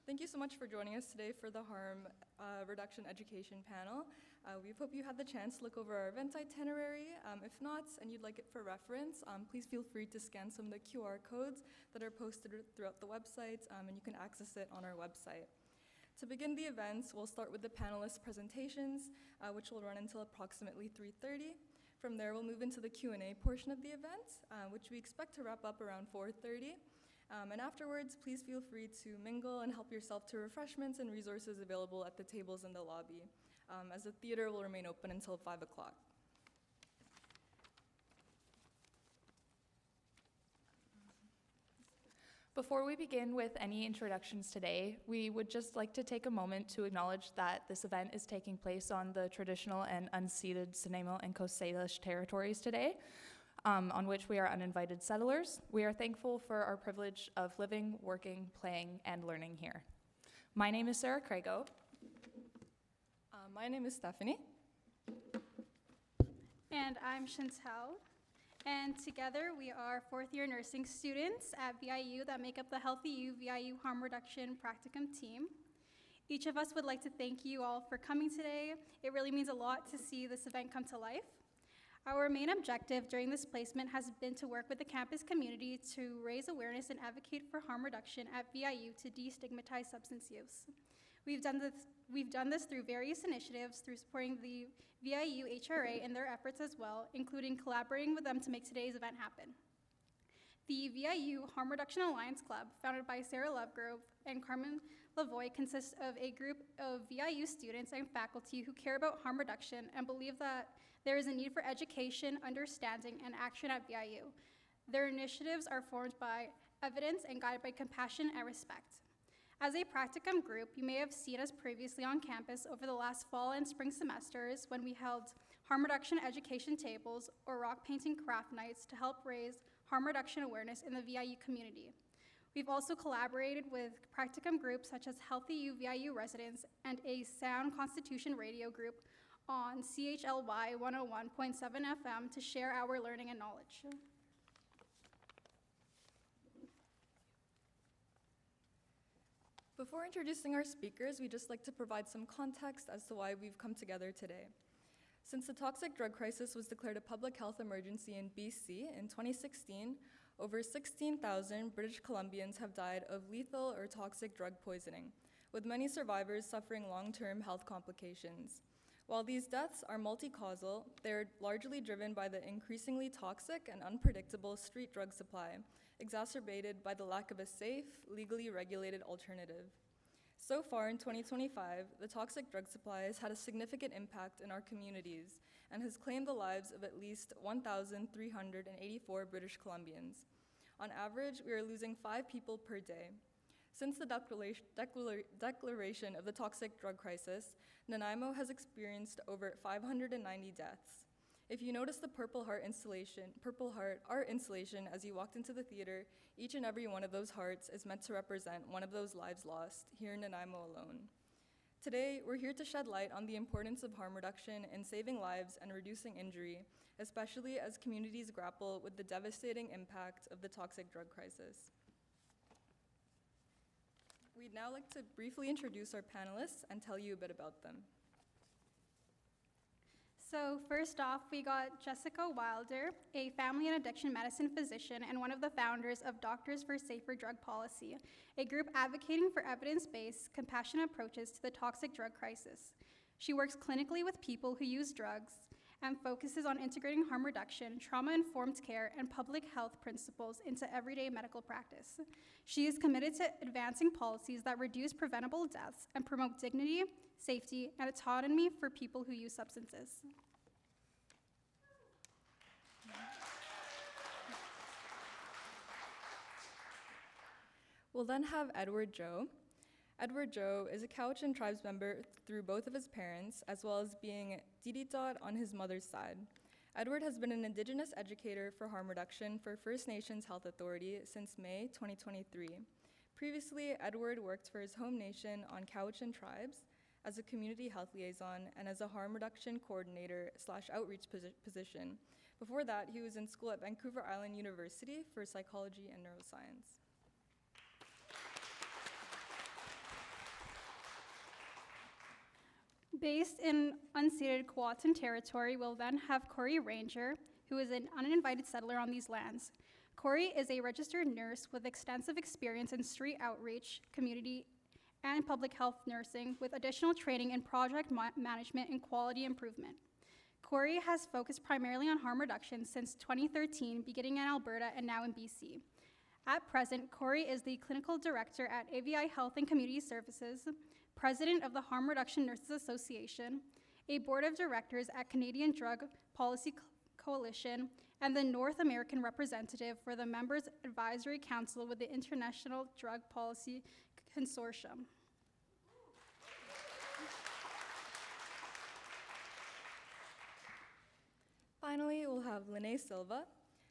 Thank you so much for joining us today for the Harm Reduction Education panel. We hope you had the chance to look over our event itinerary. If not, and you'd like it for reference, please feel free to scan some of the QR codes that are posted throughout the website, and you can access it on our website. To begin the events, we'll start with the panelists' presentations, which will run until approximately 3:30. From there, we'll move into the Q&A portion of the event, which we expect to wrap up around 4:30. And afterwards, please feel free to mingle and help yourself to refreshments and resources available at the tables in the lobby, as the theater will remain open until 5 o'clock. Before we begin with any introductions today, we would just like to take a moment to acknowledge that this event is taking place on the traditional and unceded Snuneymuxw and Coast Salish territories today, on which we are uninvited settlers. We are thankful for our privilege of living, working, playing, and learning here. My name is Sarah Crago. My name is Stephanie. And I'm Chantel. And together we are fourth-year nursing students at VIU that make up the Healthy U VIU Harm Reduction Practicum team. Each of us would like to thank you all for coming today. It really means a lot to see this event come to life. Our main objective during this placement has been to work with the campus community to raise awareness and advocate for harm reduction at VIU to destigmatize substance use. We've done this through various initiatives, through supporting the VIU HRA in their efforts as well, including collaborating with them to make today's event happen. The VIU Harm Reduction Alliance Club, founded by Sarah Lovegrove and Carmen Lavoie, consists of a group of VIU students and faculty who care about harm reduction and believe that there is a need for education, understanding, and action at VIU. Their initiatives are formed by evidence and guided by compassion and respect. As a practicum group, you may have seen us previously on campus over the last fall and spring semesters when we held harm reduction education tables or rock painting craft nights to help raise harm reduction awareness in the VIU community. We've also collaborated with practicum groups such as Healthy U VIU residents and a Sound Constitution radio group on CHLY 101.7 FM to share our learning and knowledge. Before introducing our speakers, we'd just like to provide some context as to why we've come together today. Since the toxic drug crisis was declared a public health emergency in BC in 2016, over 16,000 British Columbians have died of lethal or toxic drug poisoning, with many survivors suffering long-term health complications. While these deaths are multi-causal, they are largely driven by the increasingly toxic and unpredictable street drug supply, exacerbated by the lack of a safe, legally regulated alternative. So far in 2025, the toxic drug supply has had a significant impact in our communities and has claimed the lives of at least 1,384 British Columbians. On average, we are losing 5 people per day. Since the declaration of the toxic drug crisis, Nanaimo has experienced over 590 deaths. If you notice the Purple Heart art installation as you walked into the theater, each and every one of those hearts is meant to represent one of those lives lost here in Nanaimo alone. Today, we're here to shed light on the importance of harm reduction in saving lives and reducing injury, especially as communities grapple with the devastating impact of the toxic drug crisis. We'd now like to briefly introduce our panelists and tell you a bit about them. So first off, we got Jessica Wilder, a family and addiction medicine physician and one of the founders of Doctors for Safer Drug Policy, a group advocating for evidence-based, compassionate approaches to the toxic drug crisis. She works clinically with people who use drugs and focuses on integrating harm reduction, trauma-informed care, and public health principles into everyday medical practice. She is committed to advancing policies that reduce preventable deaths and promote dignity, safety, and autonomy for people who use substances. We'll then have Edward Joe. Edward Joe is a Cowichan tribes member through both of his parents, as well as being Dididot on his mother's side. Edward has been an Indigenous educator for harm reduction for First Nations Health Authority since May 2023. Previously, Edward worked for his home nation on Cowichan tribes as a community health liaison and as a harm reduction coordinator / outreach position. Before that, he was in school at Vancouver Island University for psychology and neuroscience. Based in unceded Powhatan territory, we'll then have Corey Ranger, who is an uninvited settler on these lands. Corey is a registered nurse with extensive experience in street outreach, community, and public health nursing, with additional training in project management and quality improvement. Corey has focused primarily on harm reduction since 2013, beginning in Alberta and now in BC. At present, Corey is the clinical director at AVI Health and Community Services, president of the Harm Reduction Nurses Association, a board of directors at Canadian Drug Policy Coalition, and the North American representative for the Members Advisory Council with the International Drug Policy Consortium. Finally, we'll have Lene Silva.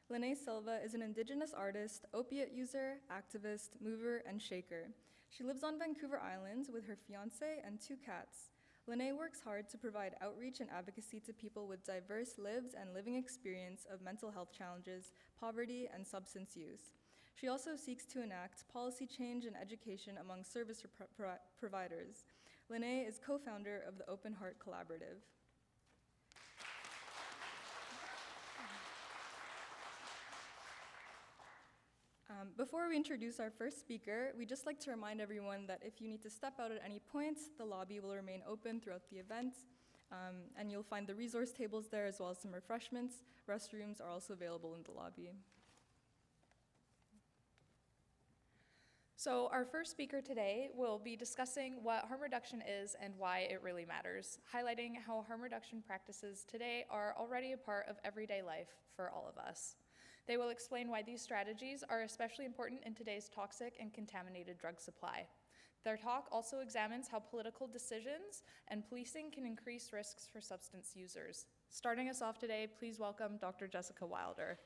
Lene Silva is an Indigenous artist, opiate user, activist, mover, and shaker. She lives on Vancouver Island with her fiancé and 2 cats. Lene works hard to provide outreach and advocacy to people with diverse lives and living experience of mental health challenges, poverty, and substance use. She also seeks to enact policy change and education among service providers. Lene is co-founder of the Open Heart Collaborative. Before we introduce our first speaker, we'd just like to remind everyone that if you need to step out at any point, the lobby will remain open throughout the event, and you'll find the resource tables there as well as some refreshments. Restrooms are also available in the lobby. So our first speaker today will be discussing what harm reduction is and why it really matters, highlighting how harm reduction practices today are already a part of everyday life for all of us. They will explain why these strategies are especially important in today's toxic and contaminated drug supply. Their talk also examines how political decisions and policing can increase risks for substance users. Starting us off today, please welcome Dr. Jessica Wilder.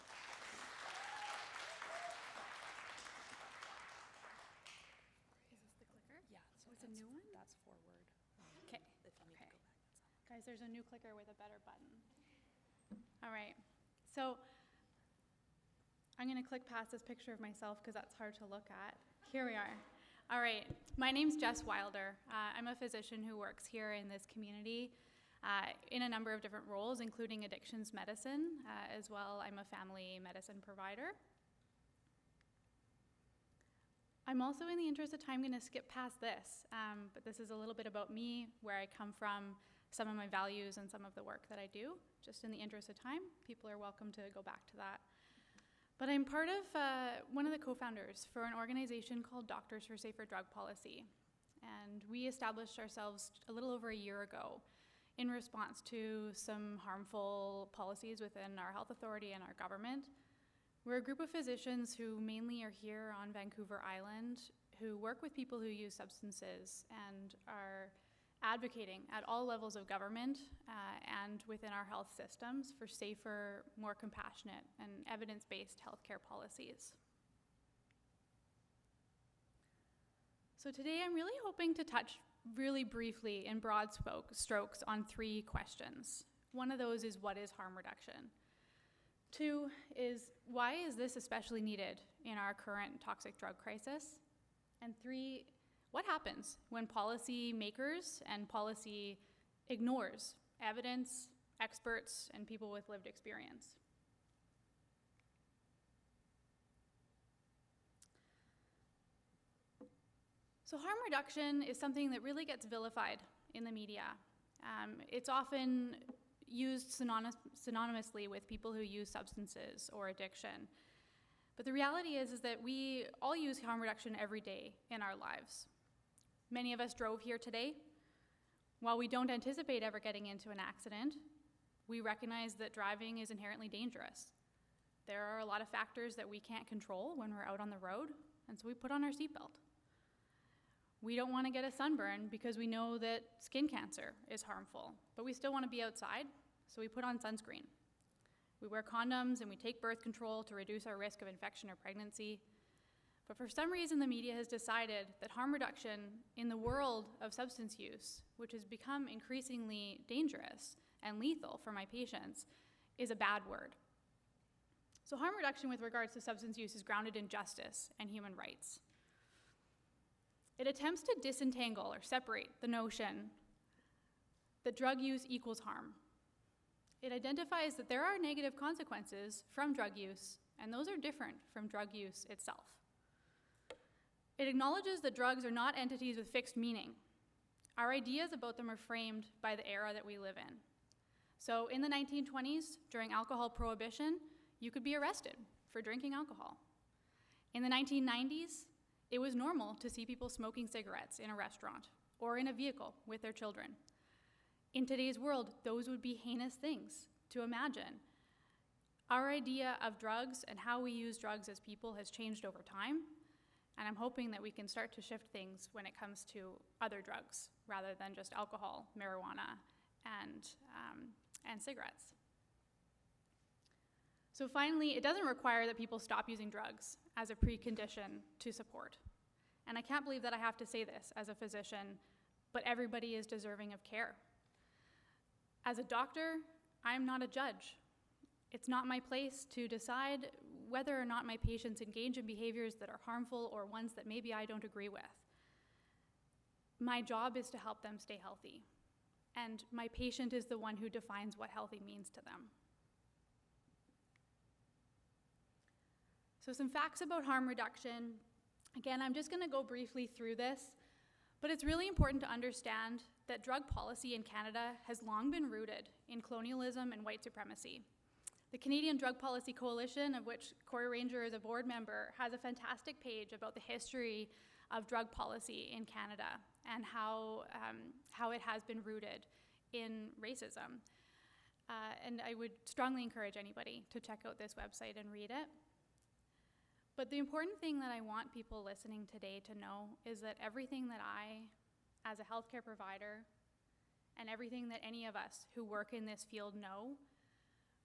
Is this the clicker? Yeah, so it's a new one? That's forward. Okay. Guys, there's a new clicker with a better button. All right. So I'm going to click past this picture of myself because that's hard to look at. Here we are. All right. My name's Jess Wilder. I'm a physician who works here in this community in a number of different roles, including addictions medicine. As well, I'm a family medicine provider. I'm also, in the interest of time, going to skip past this, but this is a little bit about me, where I come from, some of my values, and some of the work that I do. Just in the interest of time, people are welcome to go back to that. But I'm part of one of the co-founders for an organization called Doctors for Safer Drug Policy. And we established ourselves a little over a year ago in response to some harmful policies within our health authority and our government. We're a group of physicians who mainly are here on Vancouver Island, who work with people who use substances and are advocating at all levels of government and within our health systems for safer, more compassionate, and evidence-based healthcare policies. So today I'm really hoping to touch really briefly in broad strokes on 3 questions. One of those is, what is harm reduction? 2 is, why is this especially needed in our current toxic drug crisis? And 3, what happens when policy makers and policy ignores evidence, experts, and people with lived experience? So harm reduction is something that really gets vilified in the media. It's often used synonymously with people who use substances or addiction. But the reality is that we all use harm reduction every day in our lives. Many of us drove here today. While we don't anticipate ever getting into an accident, we recognize that driving is inherently dangerous. There are a lot of factors that we can't control when we're out on the road, and so we put on our seatbelt. We don't want to get a sunburn because we know that skin cancer is harmful, but we still want to be outside, so we put on sunscreen. We wear condoms and we take birth control to reduce our risk of infection or pregnancy. But for some reason, the media has decided that harm reduction in the world of substance use, which has become increasingly dangerous and lethal for my patients, is a bad word. So harm reduction with regards to substance use is grounded in justice and human rights. It attempts to disentangle or separate the notion that drug use equals harm. It identifies that there are negative consequences from drug use, and those are different from drug use itself. It acknowledges that drugs are not entities with fixed meaning. Our ideas about them are framed by the era that we live in. So in the 1920s, during alcohol prohibition, you could be arrested for drinking alcohol. In the 1990s, it was normal to see people smoking cigarettes in a restaurant or in a vehicle with their children. In today's world, those would be heinous things to imagine. Our idea of drugs and how we use drugs as people has changed over time, and I'm hoping that we can start to shift things when it comes to other drugs rather than just alcohol, marijuana, and cigarettes. So finally, it doesn't require that people stop using drugs as a precondition to support. And I can't believe that I have to say this as a physician, but everybody is deserving of care. As a doctor, I'm not a judge. It's not my place to decide whether or not my patients engage in behaviors that are harmful or ones that maybe I don't agree with. My job is to help them stay healthy, and my patient is the one who defines what healthy means to them. So some facts about harm reduction. Again, I'm just going to go briefly through this, but it's really important to understand that drug policy in Canada has long been rooted in colonialism and white supremacy. The Canadian Drug Policy Coalition, of which Corey Ranger is a board member, has a fantastic page about the history of drug policy in Canada and how it has been rooted in racism. And I would strongly encourage anybody to check out this website and read it. But the important thing that I want people listening today to know is that everything that I, as a healthcare provider, and everything that any of us who work in this field know,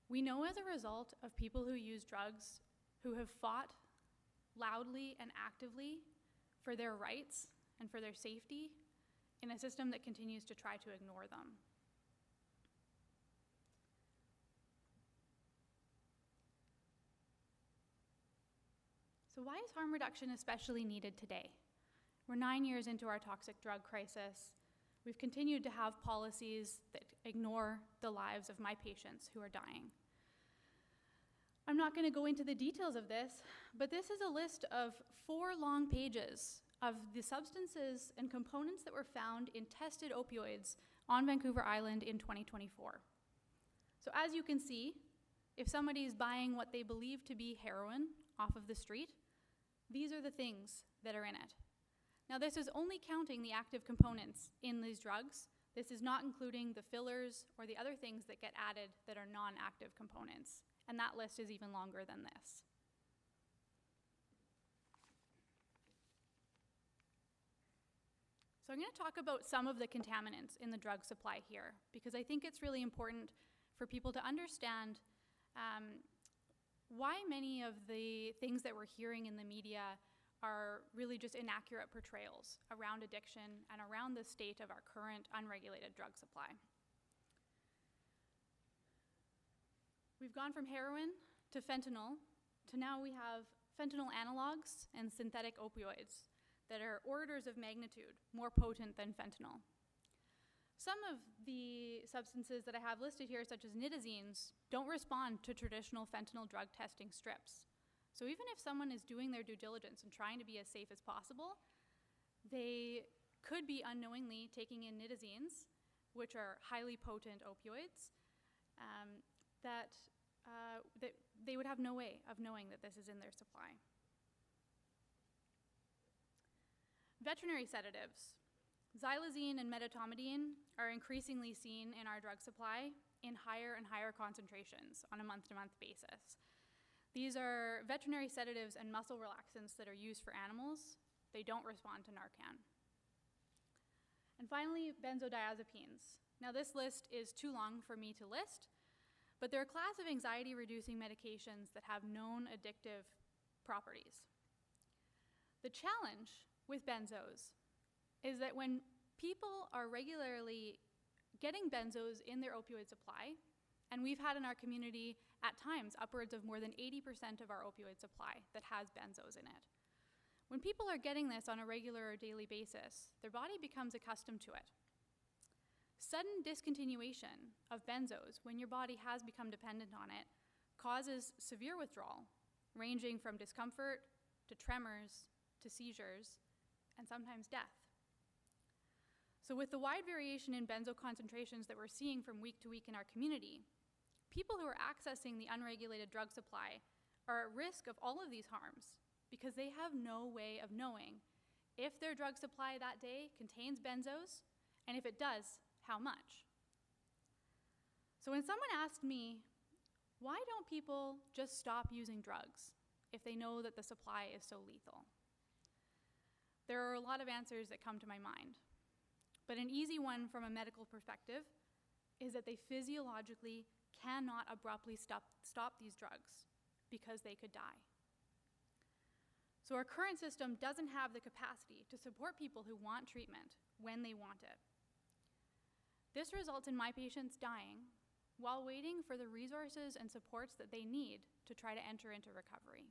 we know as a result of people who use drugs, who have fought loudly and actively for their rights and for their safety in a system that continues to try to ignore them. So why is harm reduction especially needed today? We're 9 years into our toxic drug crisis. We've continued to have policies that ignore the lives of my patients who are dying. I'm not going to go into the details of this, but this is a list of 4 long pages of the substances and components that were found in tested opioids on Vancouver Island in 2024. So as you can see, if somebody is buying what they believe to be heroin off of the street, these are the things that are in it. Now, this is only counting the active components in these drugs. This is not including the fillers or the other things that get added that are non-active components. And that list is even longer than this. So I'm going to talk about some of the contaminants in the drug supply here, because I think it's really important for people to understand why many of the things that we're hearing in the media are really just inaccurate portrayals around addiction and around the state of our current unregulated drug supply. We've gone from heroin to fentanyl to now we have fentanyl analogs and synthetic opioids that are orders of magnitude more potent than fentanyl. Some of the substances that I have listed here, such as nitazines, don't respond to traditional fentanyl drug testing strips. So even if someone is doing their due diligence and trying to be as safe as possible, they could be unknowingly taking in nitazines, which are highly potent opioids, that they would have no way of knowing that this is in their supply. Veterinary sedatives. Xylazine and medetomidine are increasingly seen in our drug supply in higher and higher concentrations on a month-to-month basis. These are veterinary sedatives and muscle relaxants that are used for animals. They don't respond to Narcan. And finally, benzodiazepines. Now this list is too long for me to list, but they're a class of anxiety-reducing medications that have known addictive properties. The challenge with benzos is that when people are regularly getting benzos in their opioid supply, and we've had in our community at times upwards of more than 80% of our opioid supply that has benzos in it. When people are getting this on a regular or daily basis, their body becomes accustomed to it. Sudden discontinuation of benzos when your body has become dependent on it causes severe withdrawal, ranging from discomfort to tremors to seizures and sometimes death. So with the wide variation in benzo concentrations that we're seeing from week to week in our community, people who are accessing the unregulated drug supply are at risk of all of these harms because they have no way of knowing if their drug supply that day contains benzos, and if it does, how much. So when someone asked me, why don't people just stop using drugs if they know that the supply is so lethal? There are a lot of answers that come to my mind. But an easy one from a medical perspective is that they physiologically cannot abruptly stop these drugs because they could die. So our current system doesn't have the capacity to support people who want treatment when they want it. This results in my patients dying while waiting for the resources and supports that they need to try to enter into recovery.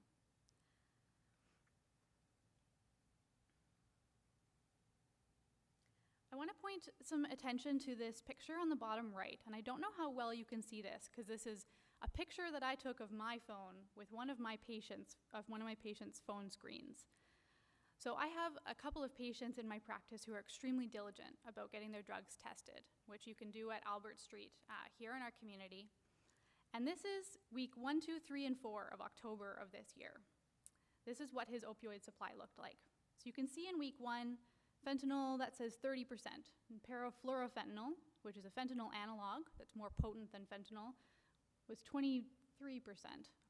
I want to point some attention to this picture on the bottom right, and I don't know how well you can see this because this is a picture that I took of my phone with one of my patients' phone screens. So I have a couple of patients in my practice who are extremely diligent about getting their drugs tested, which you can do at Albert Street here in our community. And this is week 1, 2, 3, and 4 of October of this year. This is what his opioid supply looked like. So you can see in week 1, fentanyl that says 30%, and parafluorofentanyl, which is a fentanyl analog that's more potent than fentanyl, was 23%.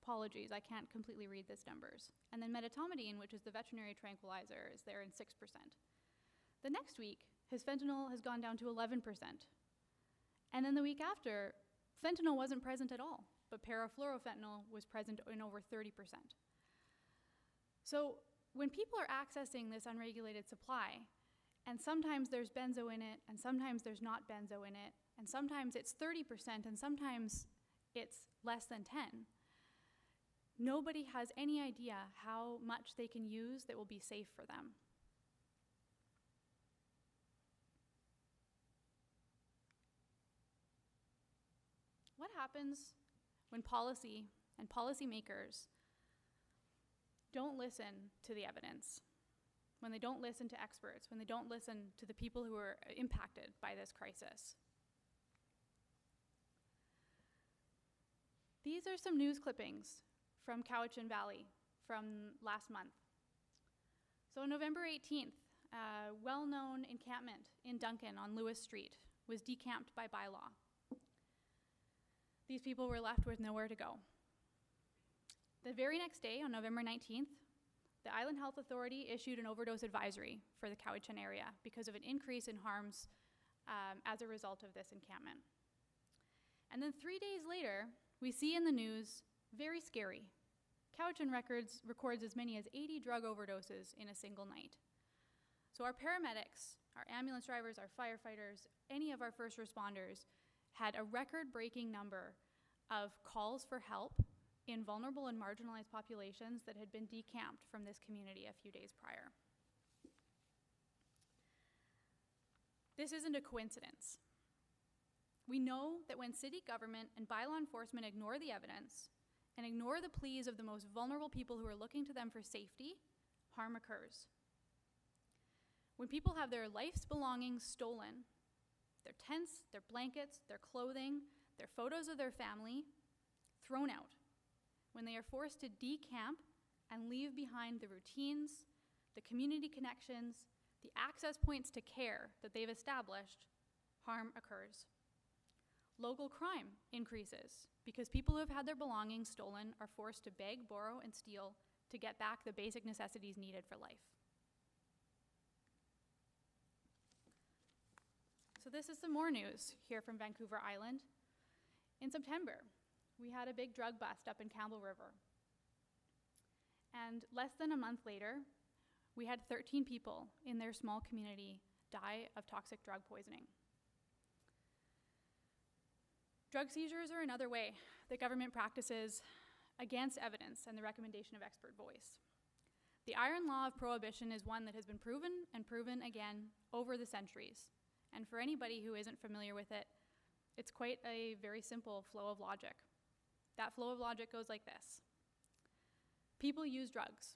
Apologies, I can't completely read these numbers. And then medetomidine, which is the veterinary tranquilizer, is there in 6%. The next week, his fentanyl has gone down to 11%. And then the week after, fentanyl wasn't present at all, but parafluorofentanyl was present in over 30%. So when people are accessing this unregulated supply, and sometimes there's benzo in it, and sometimes there's not benzo in it, and sometimes it's 30%, and sometimes it's less than 10, nobody has any idea how much they can use that will be safe for them. What happens when policy and policymakers don't listen to the evidence, when they don't listen to experts, when they don't listen to the people who are impacted by this crisis? These are some news clippings from Cowichan Valley from last month. So on November 18th, a well-known encampment in Duncan on Lewis Street was decamped by bylaw. These people were left with nowhere to go. The very next day, on November 19th, the Island Health Authority issued an overdose advisory for the Cowichan area because of an increase in harms as a result of this encampment. And then 3 days later, we see in the news, very scary, Cowichan records as many as 80 drug overdoses in a single night. So our paramedics, our ambulance drivers, our firefighters, any of our first responders had a record-breaking number of calls for help in vulnerable and marginalized populations that had been decamped from this community a few days prior. This isn't a coincidence. We know that when city government and bylaw enforcement ignore the evidence and ignore the pleas of the most vulnerable people who are looking to them for safety, harm occurs. When people have their life's belongings stolen, their tents, their blankets, their clothing, their photos of their family, thrown out, when they are forced to decamp and leave behind the routines, the community connections, the access points to care that they've established, harm occurs. Local crime increases because people who have had their belongings stolen are forced to beg, borrow, and steal to get back the basic necessities needed for life. So this is some more news here from Vancouver Island. In September, we had a big drug bust up in Campbell River. And less than a month later, we had 13 people in their small community die of toxic drug poisoning. Drug seizures are another way that government practices against evidence and the recommendation of expert voice. The iron law of prohibition is one that has been proven and proven again over the centuries. And for anybody who isn't familiar with it, it's quite a very simple flow of logic. That flow of logic goes like this. People use drugs.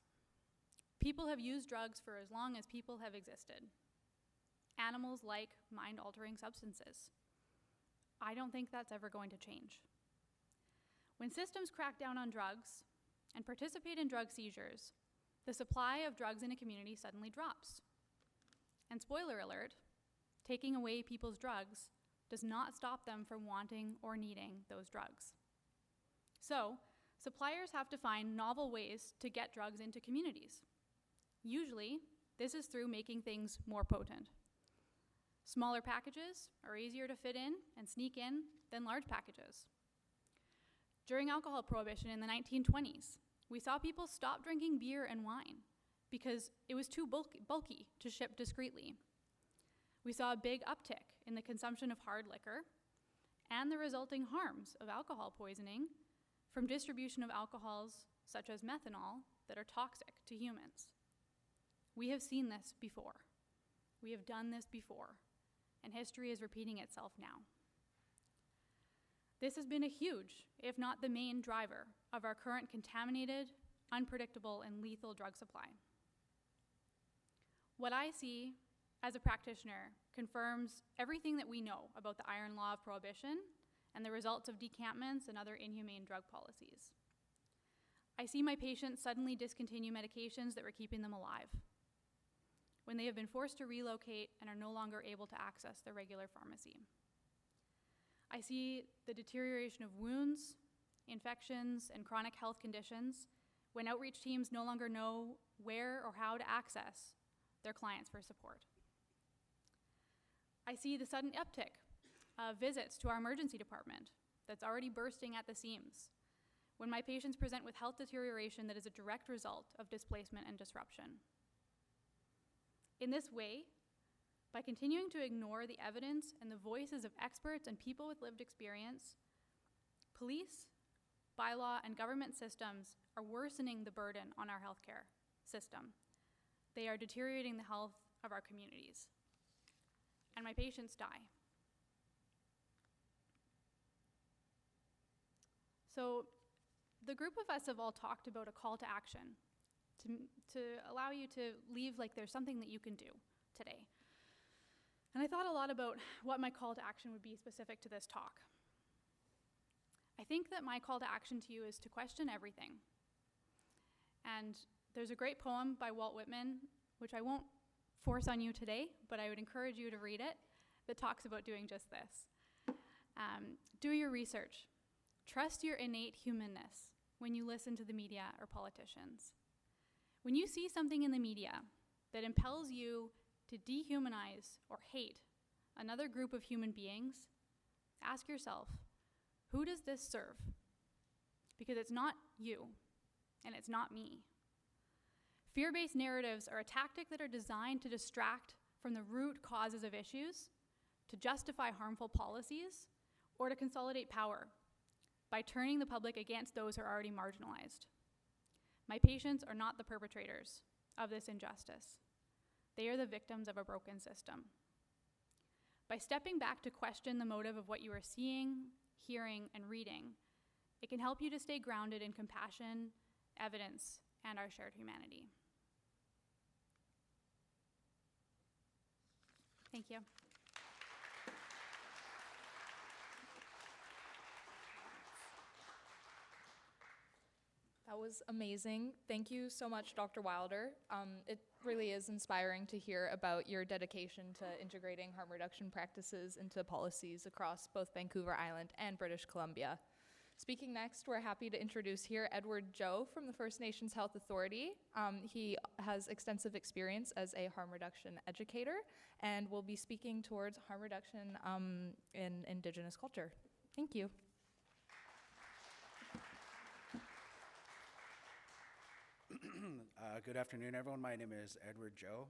People have used drugs for as long as people have existed. Animals like mind-altering substances. I don't think that's ever going to change. When systems crack down on drugs and participate in drug seizures, the supply of drugs in a community suddenly drops. And spoiler alert, taking away people's drugs does not stop them from wanting or needing those drugs. So, suppliers have to find novel ways to get drugs into communities. Usually, this is through making things more potent. Smaller packages are easier to fit in and sneak in than large packages. During alcohol prohibition in the 1920s, we saw people stop drinking beer and wine because it was too bulky to ship discreetly. We saw a big uptick in the consumption of hard liquor and the resulting harms of alcohol poisoning from distribution of alcohols such as methanol that are toxic to humans. We have seen this before. We have done this before, and history is repeating itself now. This has been a huge, if not the main driver of our current contaminated, unpredictable, and lethal drug supply. What I see as a practitioner confirms everything that we know about the iron law of prohibition and the results of decampments and other inhumane drug policies. I see my patients suddenly discontinue medications that were keeping them alive when they have been forced to relocate and are no longer able to access their regular pharmacy. I see the deterioration of wounds, infections, and chronic health conditions when outreach teams no longer know where or how to access their clients for support. I see the sudden uptick of visits to our emergency department that's already bursting at the seams when my patients present with health deterioration that is a direct result of displacement and disruption. In this way, by continuing to ignore the evidence and the voices of experts and people with lived experience, police, bylaw, and government systems are worsening the burden on our healthcare system. They are deteriorating the health of our communities, and my patients die. So the group of us have all talked about a call to action to allow you to leave like there's something that you can do today. And I thought a lot about what my call to action would be specific to this talk. I think that my call to action to you is to question everything. And there's a great poem by Walt Whitman, which I won't force on you today, but I would encourage you to read it, that talks about doing just this. Do your research. Trust your innate humanness when you listen to the media or politicians. When you see something in the media that impels you to dehumanize or hate another group of human beings, ask yourself, who does this serve? Because it's not you, and it's not me. Fear-based narratives are a tactic that are designed to distract from the root causes of issues, to justify harmful policies, or to consolidate power by turning the public against those who are already marginalized. My patients are not the perpetrators of this injustice. They are the victims of a broken system. By stepping back to question the motive of what you are seeing, hearing, and reading, it can help you to stay grounded in compassion, evidence, and our shared humanity. Thank you. That was amazing. Thank you so much, Dr. Wilder. It really is inspiring to hear about your dedication to integrating harm reduction practices into policies across both Vancouver Island and British Columbia. Speaking next, we're happy to introduce here Edward Joe from the First Nations Health Authority. He has extensive experience as a harm reduction educator and will be speaking towards harm reduction in Indigenous culture. Thank you. Good afternoon, everyone. My name is Edward Joe.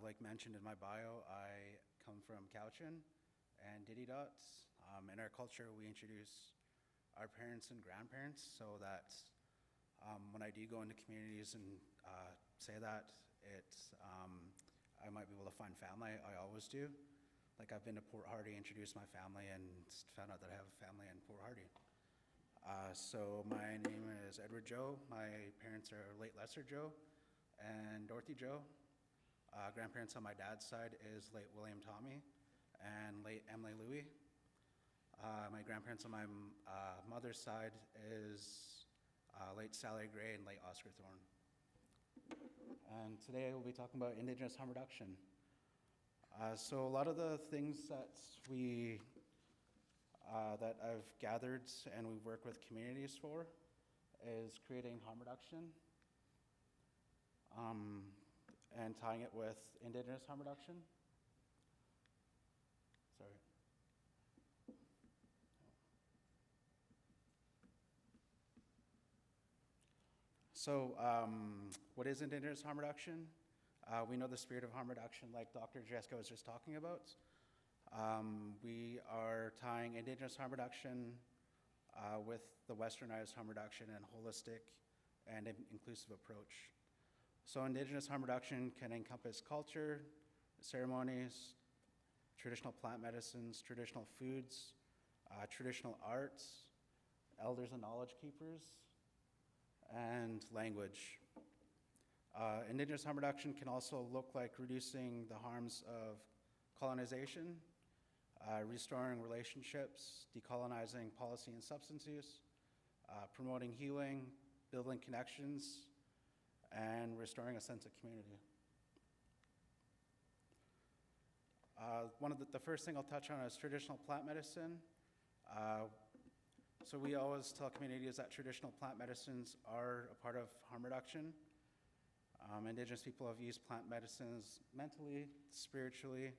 Like mentioned in my bio, I come from Cowichan and Diddy Dots. In our culture, we introduce our parents and grandparents so that when I do go into communities and say that, I might be able to find family. I always do. Like I've been to Port Hardy, introduced my family, and found out that I have a family in Port Hardy. So my name is Edward Joe. My parents are late Lester Joe and Dorothy Joe. Grandparents on my dad's side is late William Tommy and late Emily Louie. My grandparents on my mother's side is late Sally Gray and late Oscar Thorne. And today we'll be talking about Indigenous harm reduction. So a lot of the things that that I've gathered and we work with communities for is creating harm reduction and tying it with Indigenous harm reduction. Sorry. So what is Indigenous harm reduction? We know the spirit of harm reduction like Dr. Jessica was just talking about. We are tying Indigenous harm reduction with the westernized harm reduction and holistic and inclusive approach. So Indigenous harm reduction can encompass culture, ceremonies, traditional plant medicines, traditional foods, traditional arts, elders and knowledge keepers, and language. Indigenous harm reduction can also look like reducing the harms of colonization, restoring relationships, decolonizing policy and substance use, promoting healing, building connections, and restoring a sense of community. One of the first thing I'll touch on is traditional plant medicine. So we always tell communities that traditional plant medicines are a part of harm reduction. Indigenous people have used plant medicines mentally, spiritually,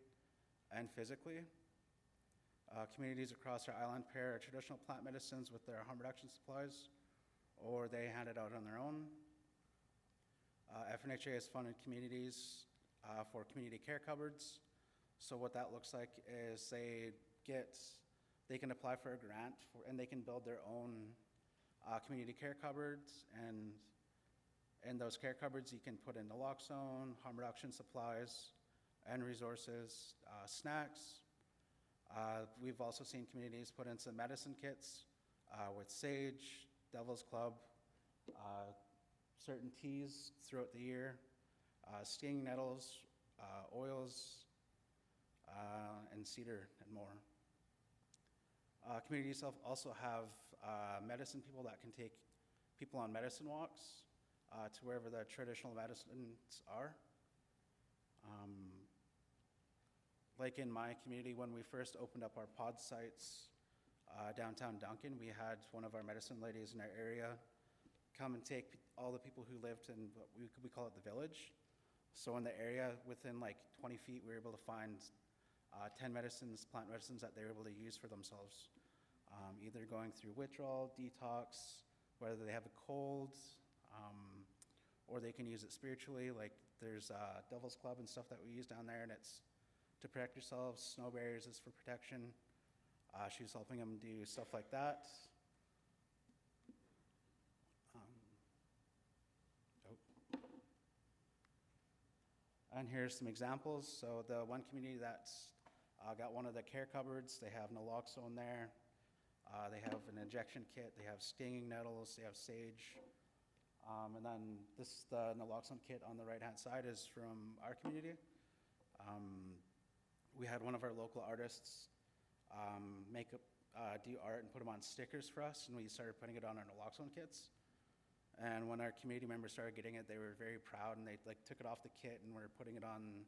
and physically. Communities across our island pair our traditional plant medicines with their harm reduction supplies, or they hand it out on their own. FNHA has funded communities for community care cupboards. So what that looks like is they can apply for a grant and they can build their own community care cupboards, and in those care cupboards you can put in naloxone, harm reduction supplies, and resources, snacks. We've also seen communities put in some medicine kits with sage, Devil's Club, certain teas throughout the year, stinging nettles, oils, and cedar and more. Communities also have medicine people that can take people on medicine walks to wherever the traditional medicines are. Like in my community, when we first opened up our pod sites downtown Duncan, we had one of our medicine ladies in our area come and take all the people who lived in what we call it the village. So in the area within like 20 feet, we were able to find 10 plant medicines that they were able to use for themselves. Either going through withdrawal, detox, whether they have a cold, or they can use it spiritually. Like there's Devil's Club and stuff that we use down there, and it's to protect yourselves. Snow barriers is for protection. She's helping them do stuff like that. And here's some examples. So the one community that's got one of the care cupboards, they have naloxone there. They have an injection kit. They have stinging nettles. They have sage. And then the naloxone kit on the right-hand side is from our community. We had one of our local artists do art and put them on stickers for us, and we started putting it on our naloxone kits. And when our community members started getting it, they were very proud, and they took it off the kit and were putting it on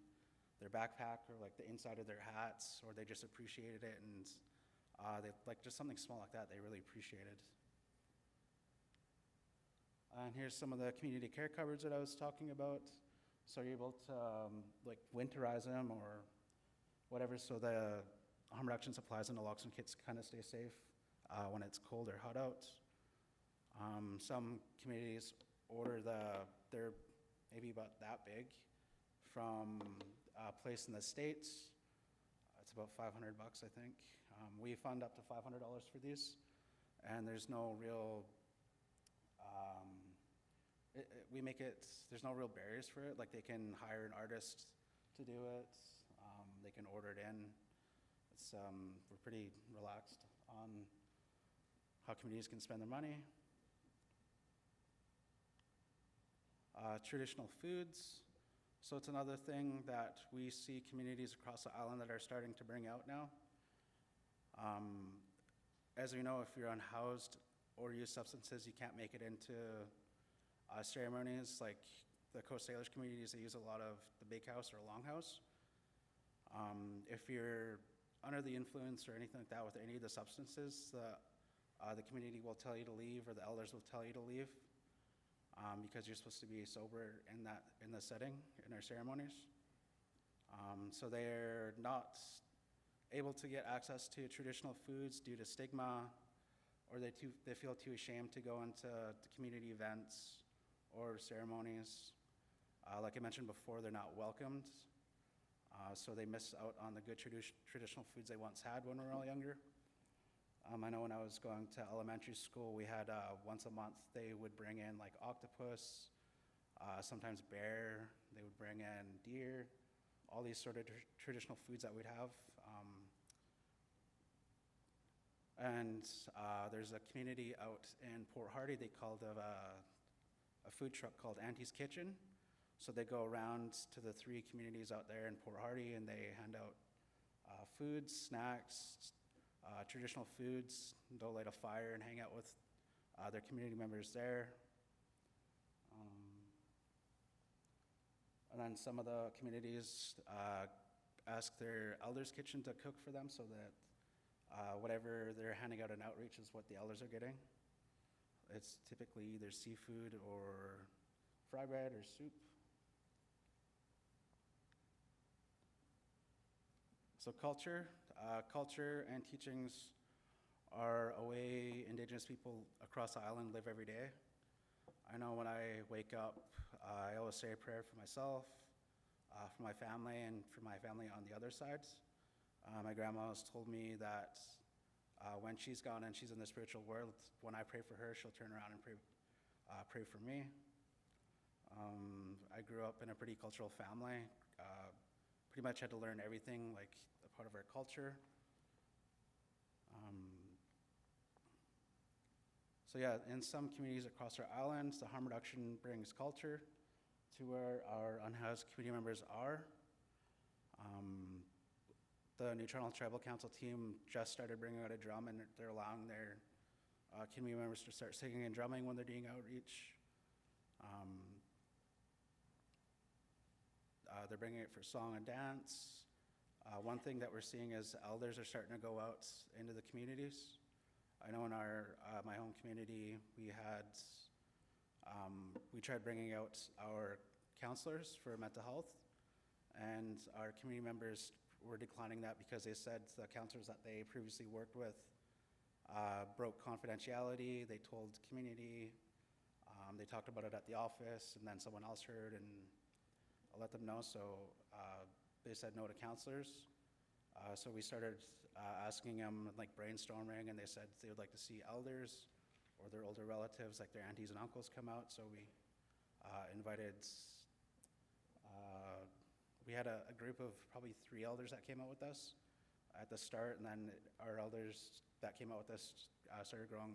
their backpack or the inside of their hats, or they just appreciated it, and they just something small like that they really appreciated. And here's some of the community care cupboards that I was talking about. So you're able to winterize them or whatever, so the harm reduction supplies and naloxone kits kind of stay safe when it's cold or hot out. Some communities order they're maybe about that big from a place in the States. It's about $500, I think. We fund up to $500 for these, and there's no real, there's no real barriers for it. Like they can hire an artist to do it. They can order it in. we're pretty relaxed on how communities can spend their money. Traditional foods. So it's another thing that we see communities across the island that are starting to bring out now. As we know, if you're unhoused or use substances, you can't make it into ceremonies like the Coast Salish communities. They use a lot of the bake house or longhouse. If you're under the influence or anything like that with any of the substances, the community will tell you to leave, or the elders will tell you to leave, because you're supposed to be sober in the setting, in our ceremonies. So they're not able to get access to traditional foods due to stigma, or they feel too ashamed to go into the community events or ceremonies. Like I mentioned before, they're not welcomed, so they miss out on the good traditional foods they once had when we were all younger. I know when I was going to elementary school, we had once a month, they would bring in like octopus, sometimes bear, they would bring in deer, all these sort of traditional foods that we'd have. And there's a community out in Port Hardy, they called a food truck called Auntie's Kitchen. So they go around to the 3 communities out there in Port Hardy, and they hand out foods, snacks, traditional foods. They'll light a fire and hang out with their community members there. And then some of the communities ask their elders' kitchen to cook for them, so that whatever they're handing out in outreach is what the elders are getting. It's typically either seafood or fry bread or soup. So culture and teachings are a way Indigenous people across the island live every day. I know when I wake up, I always say a prayer for myself, for my family, and for my family on the other sides. My grandma has told me that when she's gone and she's in the spiritual world, when I pray for her, she'll turn around and pray for me. I grew up in a pretty cultural family. Pretty much had to learn everything, like a part of our culture. So yeah, in some communities across our islands, the harm reduction brings culture to where our unhoused community members are. The New Toronto Tribal Council team just started bringing out a drum, and they're allowing their community members to start singing and drumming when they're doing outreach. They're bringing it for song and dance. One thing that we're seeing is elders are starting to go out into the communities. I know in my home community, we tried bringing out our counselors for mental health, and our community members were declining that because they said the counselors that they previously worked with broke confidentiality. They told community, they talked about it at the office, and then someone else heard and let them know, so they said no to counselors. So we started asking them, like brainstorming, and they said they would like to see elders or their older relatives, like their aunties and uncles, come out. So we invited, we had a group of probably 3 elders that came out with us at the start, and then our elders that came out with us started growing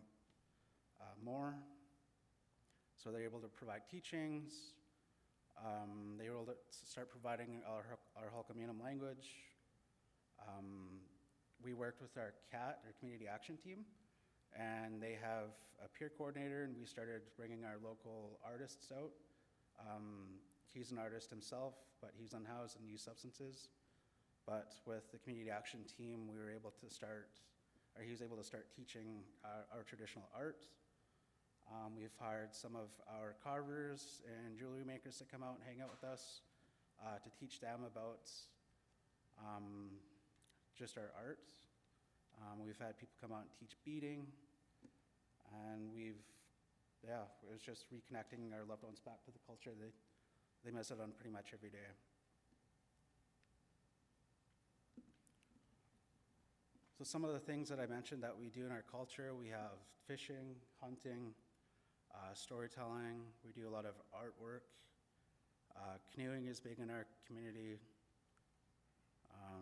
more. So they're able to provide teachings. They were able to start providing our Hulkaminam language. We worked with our CAT, our Community Action Team, and they have a peer coordinator, and we started bringing our local artists out. He's an artist himself, but he's unhoused and used substances. But with the Community Action Team, he was able to start teaching our traditional art. We've hired some of our carvers and jewelry makers to come out and hang out with us to teach them about just our art. We've had people come out and teach beading, and it was just reconnecting our loved ones back to the culture. They miss it on pretty much every day. So some of the things that I mentioned that we do in our culture, we have fishing, hunting, storytelling. We do a lot of artwork. Canoeing is big in our community.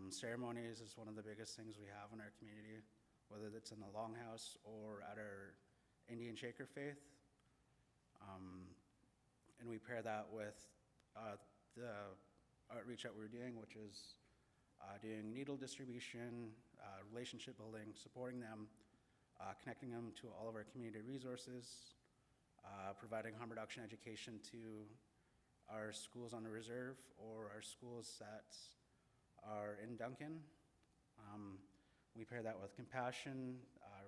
Ceremonies is one of the biggest things we have in our community, whether it's in the Longhouse or at our Indian Shaker faith. And we pair that with the outreach that we're doing, which is doing needle distribution, relationship building, supporting them, connecting them to all of our community resources, providing harm reduction education to our schools on the reserve or our schools that are in Duncan. We pair that with compassion,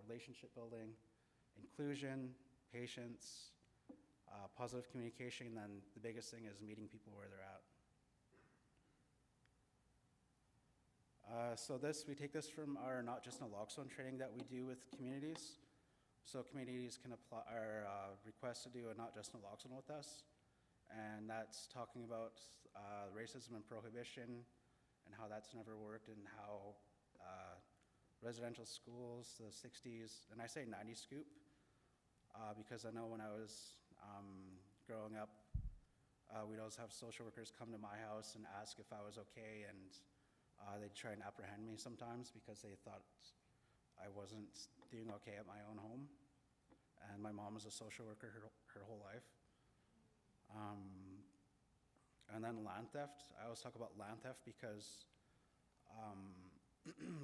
relationship building, inclusion, patience, positive communication, and then the biggest thing is meeting people where they're at. We take this from our Not Just Naloxone training that we do with communities. So communities can apply our request to do a Not Just Naloxone with us, and that's talking about racism and prohibition and how that's never worked, and how residential schools, the 60s, and I say 90s scoop, because I know when I was growing up, we'd always have social workers come to my house and ask if I was okay, and they'd try and apprehend me sometimes because they thought I wasn't doing okay at my own home. And my mom was a social worker her whole life. And then land theft. I always talk about land theft because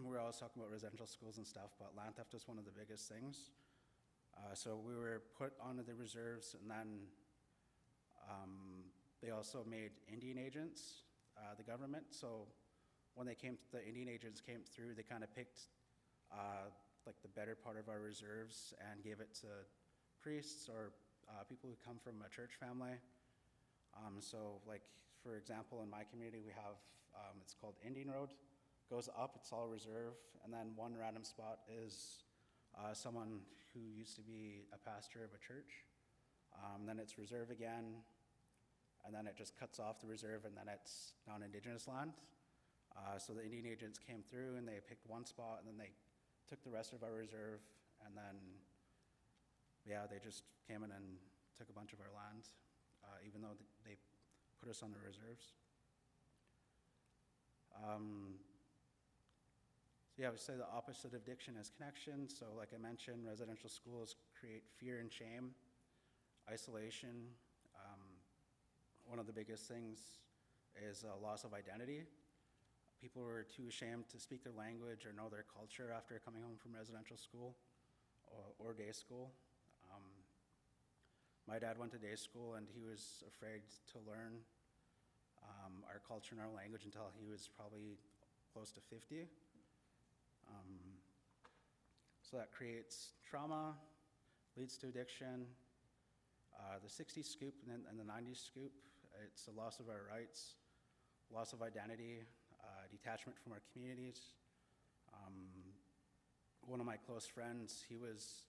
we're always talking about residential schools and stuff, but land theft is one of the biggest things. So we were put onto the reserves, and then they also made Indian agents, the government. So when the Indian agents came through, they kind of picked like the better part of our reserves and gave it to priests or people who come from a church family. So like, for example, in my community, we have, it's called Indian Road. Goes up, it's all reserve, and then one random spot is someone who used to be a pastor of a church. Then it's reserve again, and then it just cuts off the reserve, and then it's non-Indigenous land. So the Indian agents came through, and they picked one spot, and then they took the rest of our reserve, and then, yeah, they just came in and took a bunch of our land, even though they put us on the reserves. So yeah, we say the opposite of addiction is connection. So like I mentioned, residential schools create fear and shame, isolation. One of the biggest things is a loss of identity. People are too ashamed to speak their language or know their culture after coming home from residential school or day school. My dad went to day school, and he was afraid to learn our culture and our language until he was probably close to 50. So that creates trauma, leads to addiction. The 60s scoop and the 90s scoop, it's a loss of our rights, loss of identity, detachment from our communities. One of my close friends, he was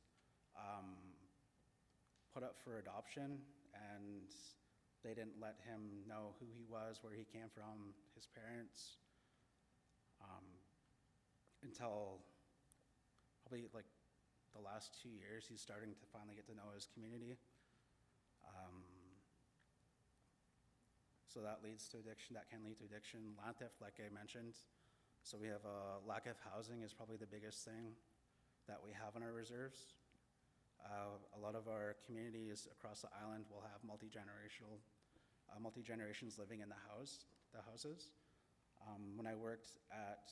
put up for adoption, and they didn't let him know who he was, where he came from, his parents, until probably like the last 2 years, he's starting to finally get to know his community. So that leads to addiction, that can lead to addiction. Land theft, like I mentioned. So we have a lack of housing is probably the biggest thing that we have in our reserves. A lot of our communities across the island will have multi-generations living in the houses. When I worked at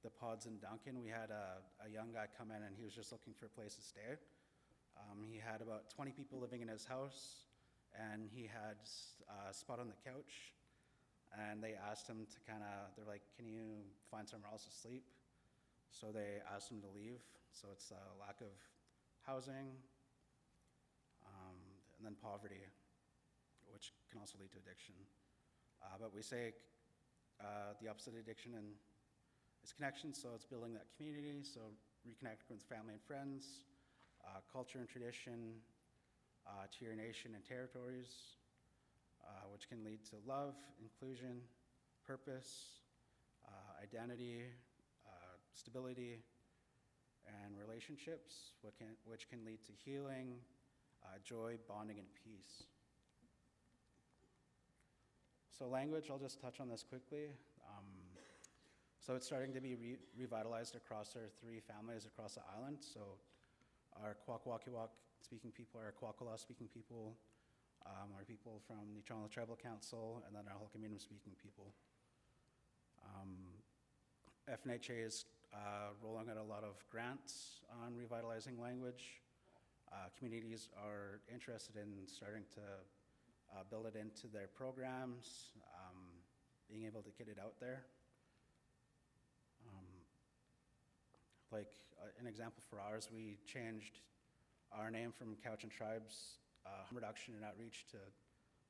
the pods in Duncan, we had a young guy come in, and he was just looking for a place to stay. He had about 20 people living in his house, and he had a spot on the couch, and they asked him to they're like, can you find somewhere else to sleep? So they asked him to leave. So it's a lack of housing, and then poverty, which can also lead to addiction. But we say the opposite of addiction is connection, so it's building that community, so reconnecting with family and friends, culture and tradition, to your nation and territories, which can lead to love, inclusion, purpose, identity, stability, and relationships, which can lead to healing, joy, bonding, and peace. So language, I'll just touch on this quickly. So it's starting to be revitalized across our 3 families across the island. So our Kwakwakiwak speaking people, our Kwakala speaking people, our people from the Toronto Tribal Council, and then our Hulkaminum speaking people. FNHA is rolling out a lot of grants on revitalizing language. Communities are interested in starting to build it into their programs, being able to get it out there. An example for ours, we changed our name from Cowichan Tribes Harm Reduction and Outreach to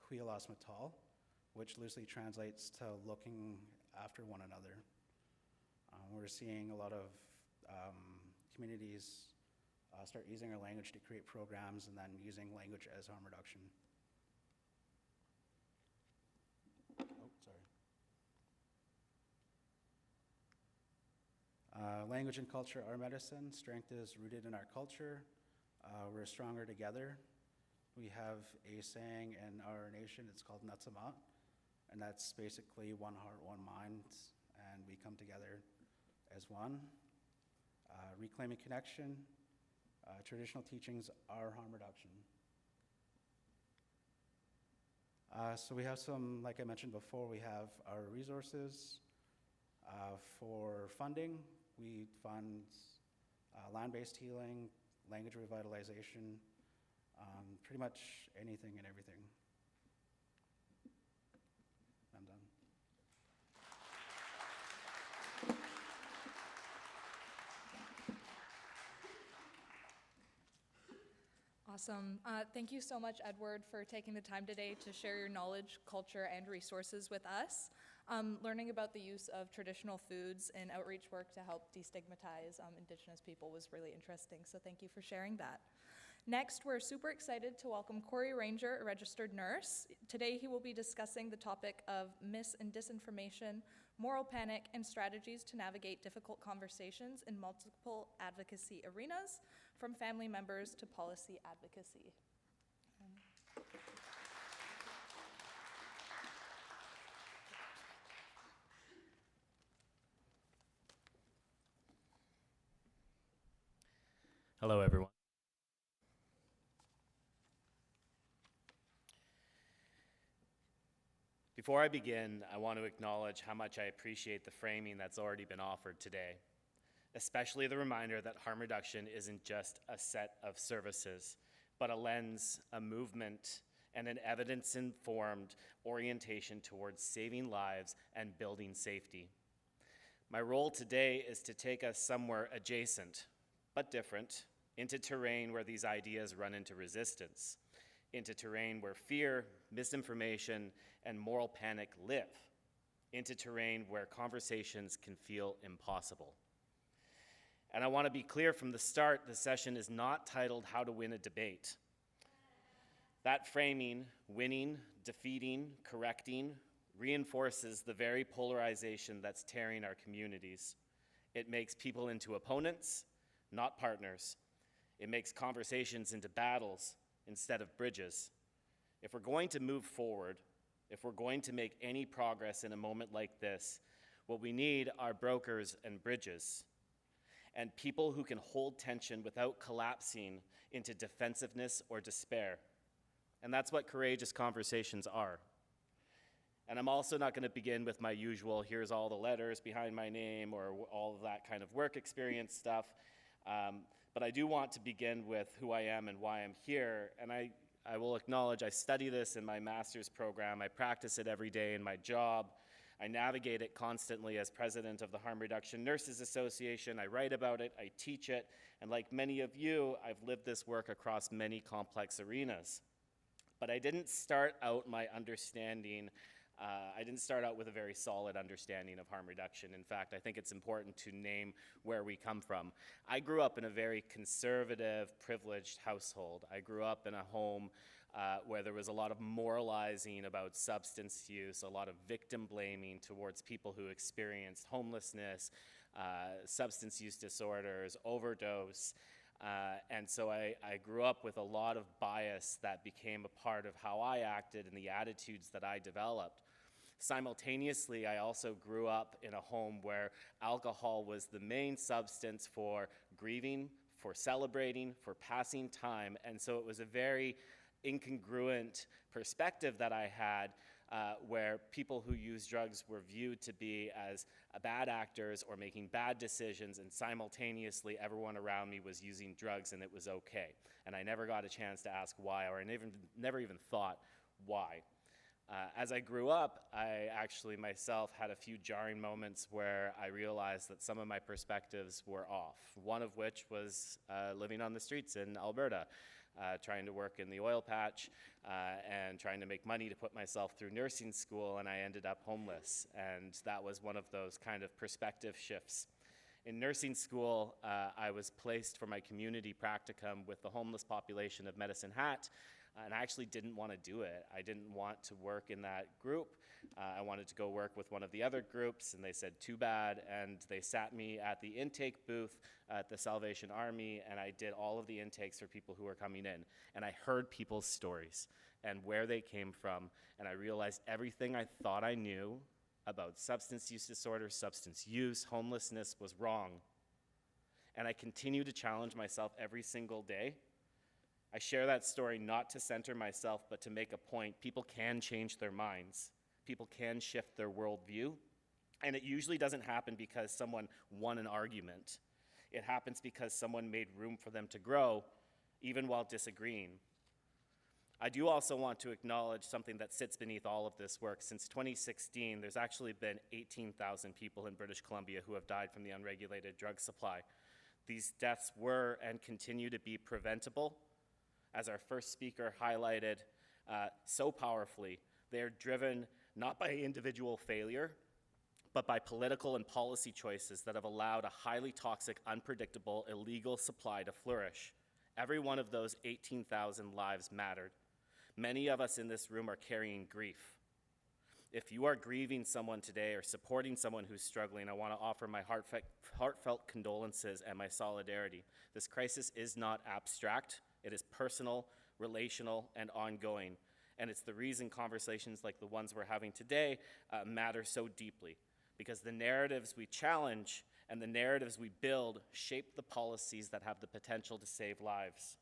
Huilas Matal, which loosely translates to looking after one another. We're seeing a lot of communities start using our language to create programs and then using language as harm reduction. Oh, sorry. Language and culture are medicine. Strength is rooted in our culture. We're stronger together. We have a saying in our nation, it's called Natsama, and that's basically one heart, one mind, and we come together as one. Reclaiming connection. Traditional teachings are harm reduction. So we have some, like I mentioned before, we have our resources. For funding, we fund land-based healing, language revitalization, pretty much anything and everything. I'm done. Awesome. Thank you so much, Edward, for taking the time today to share your knowledge, culture, and resources with us. Learning about the use of traditional foods in outreach work to help destigmatize Indigenous people was really interesting, so thank you for sharing that. Next, we're super excited to welcome Corey Ranger, a registered nurse. Today, he will be discussing the topic of mis and disinformation, moral panic, and strategies to navigate difficult conversations in multiple advocacy arenas, from family members to policy advocacy. Hello, everyone. Before I begin, I want to acknowledge how much I appreciate the framing that's already been offered today, especially the reminder that harm reduction isn't just a set of services, but a lens, a movement, and an evidence-informed orientation towards saving lives and building safety. My role today is to take us somewhere adjacent, but different, into terrain where these ideas run into resistance, into terrain where fear, misinformation, and moral panic live, into terrain where conversations can feel impossible. And I want to be clear from the start, the session is not titled How to Win a Debate. That framing, winning, defeating, correcting, reinforces the very polarization that's tearing our communities. It makes people into opponents, not partners. It makes conversations into battles instead of bridges. If we're going to move forward, if we're going to make any progress in a moment like this, what we need are brokers and bridges, and people who can hold tension without collapsing into defensiveness or despair. And that's what courageous conversations are. And I'm also not going to begin with my usual, here's all the letters behind my name, or all of that kind of work experience stuff. But I do want to begin with who I am and why I'm here. And I will acknowledge I study this in my master's program. I practice it every day in my job. I navigate it constantly as president of the Harm Reduction Nurses Association. I write about it, I teach it, and like many of you, I've lived this work across many complex arenas. But I didn't start out my understanding I didn't start out with a very solid understanding of harm reduction. In fact, I think it's important to name where we come from. I grew up in a very conservative, privileged household. I grew up in a home where there was a lot of moralizing about substance use, a lot of victim blaming towards people who experienced homelessness, substance use disorders, overdose. And so I grew up with a lot of bias that became a part of how I acted and the attitudes that I developed. Simultaneously, I also grew up in a home where alcohol was the main substance for grieving, for celebrating, for passing time, and so it was a very incongruent perspective that I had, where people who use drugs were viewed to be as bad actors or making bad decisions, and simultaneously everyone around me was using drugs and it was okay. And I never got a chance to ask why, or I never even thought why. As I grew up, I actually myself had a few jarring moments where I realized that some of my perspectives were off, one of which was living on the streets in Alberta, trying to work in the oil patch and trying to make money to put myself through nursing school, and I ended up homeless. And that was one of those kind of perspective shifts. In nursing school, I was placed for my community practicum with the homeless population of Medicine Hat, and I actually didn't want to do it. I didn't want to work in that group. I wanted to go work with one of the other groups, and they said, too bad, and they sat me at the intake booth at the Salvation Army, and I did all of the intakes for people who were coming in. And I heard people's stories and where they came from, and I realized everything I thought I knew about substance use disorder, substance use, homelessness was wrong. And I continue to challenge myself every single day. I share that story not to center myself, but to make a point. People can change their minds. People can shift their worldview. And it usually doesn't happen because someone won an argument. It happens because someone made room for them to grow, even while disagreeing. I do also want to acknowledge something that sits beneath all of this work. Since 2016, there's actually been 18,000 people in British Columbia who have died from the unregulated drug supply. These deaths were and continue to be preventable. As our first speaker highlighted so powerfully, they are driven not by individual failure, but by political and policy choices that have allowed a highly toxic, unpredictable, illegal supply to flourish. Every one of those 18,000 lives mattered. Many of us in this room are carrying grief. If you are grieving someone today or supporting someone who's struggling, I want to offer my heartfelt condolences and my solidarity. This crisis is not abstract. It is personal, relational, and ongoing. And it's the reason conversations like the ones we're having today matter so deeply, because the narratives we challenge and the narratives we build shape the policies that have the potential to save lives.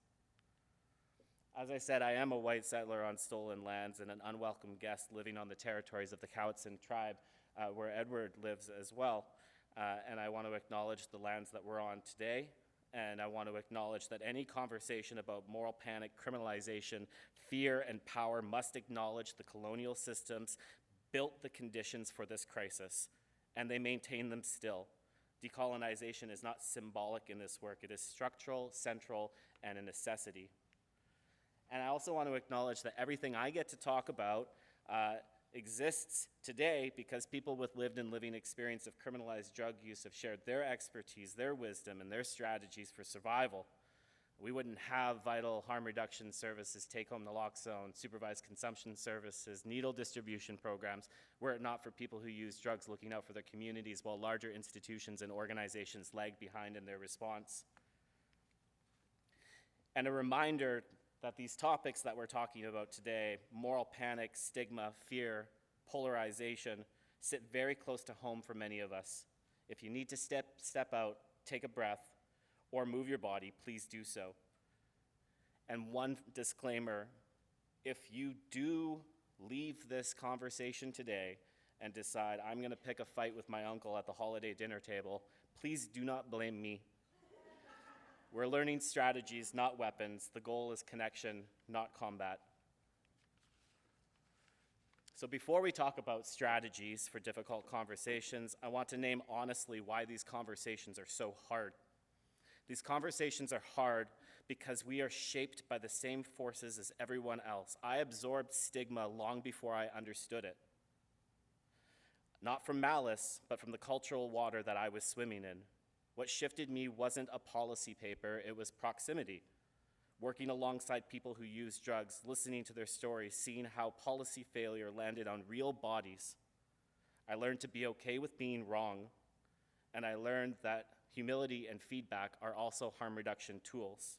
As I said, I am a white settler on stolen lands and an unwelcome guest living on the territories of the Cowichan tribe, where Edward lives as well. And I want to acknowledge the lands that we're on today, and I want to acknowledge that any conversation about moral panic, criminalization, fear, and power must acknowledge the colonial systems built the conditions for this crisis, and they maintain them still. Decolonization is not symbolic in this work. It is structural, central, and a necessity. And I also want to acknowledge that everything I get to talk about exists today because people with lived and living experience of criminalized drug use have shared their expertise, their wisdom, and their strategies for survival. We wouldn't have vital harm reduction services, take-home naloxone, supervised consumption services, needle distribution programs, were it not for people who use drugs looking out for their communities while larger institutions and organizations lag behind in their response. And a reminder that these topics that we're talking about today, moral panic, stigma, fear, polarization, sit very close to home for many of us. If you need to step out, take a breath, or move your body, please do so. And one disclaimer, if you do leave this conversation today and decide, I'm gonna pick a fight with my uncle at the holiday dinner table, please do not blame me. We're learning strategies, not weapons. The goal is connection, not combat. So before we talk about strategies for difficult conversations, I want to name honestly why these conversations are so hard. These conversations are hard because we are shaped by the same forces as everyone else. I absorbed stigma long before I understood it. Not from malice, but from the cultural water that I was swimming in. What shifted me wasn't a policy paper, it was proximity. Working alongside people who use drugs, listening to their stories, seeing how policy failure landed on real bodies. I learned to be okay with being wrong, and I learned that humility and feedback are also harm reduction tools.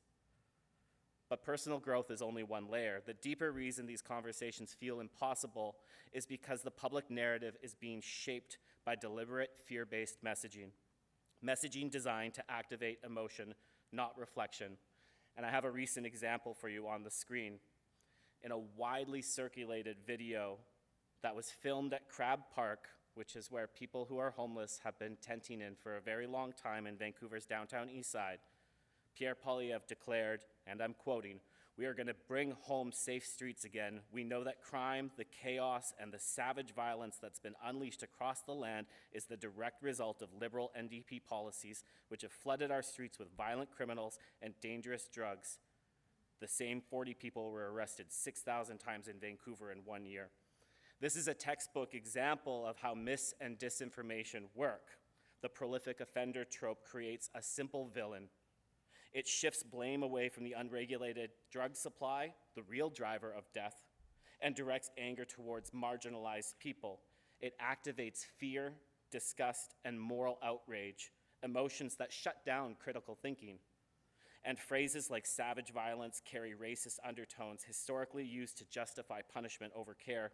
But personal growth is only one layer. The deeper reason these conversations feel impossible is because the public narrative is being shaped by deliberate fear-based messaging. Messaging designed to activate emotion, not reflection. And I have a recent example for you on the screen. In a widely circulated video that was filmed at Crab Park, which is where people who are homeless have been tenting in for a very long time in Vancouver's downtown east side, Pierre Poilievre declared, and I'm quoting, "We are going to bring home safe streets again. We know that crime, the chaos, and the savage violence that's been unleashed across the land is the direct result of liberal NDP policies, which have flooded our streets with violent criminals and dangerous drugs. The same 40 people were arrested 6,000 times in Vancouver in 1 year." This is a textbook example of how mis- and disinformation work. The prolific offender trope creates a simple villain. It shifts blame away from the unregulated drug supply, the real driver of death, and directs anger towards marginalized people. It activates fear, disgust, and moral outrage, emotions that shut down critical thinking. And phrases like savage violence carry racist undertones historically used to justify punishment over care.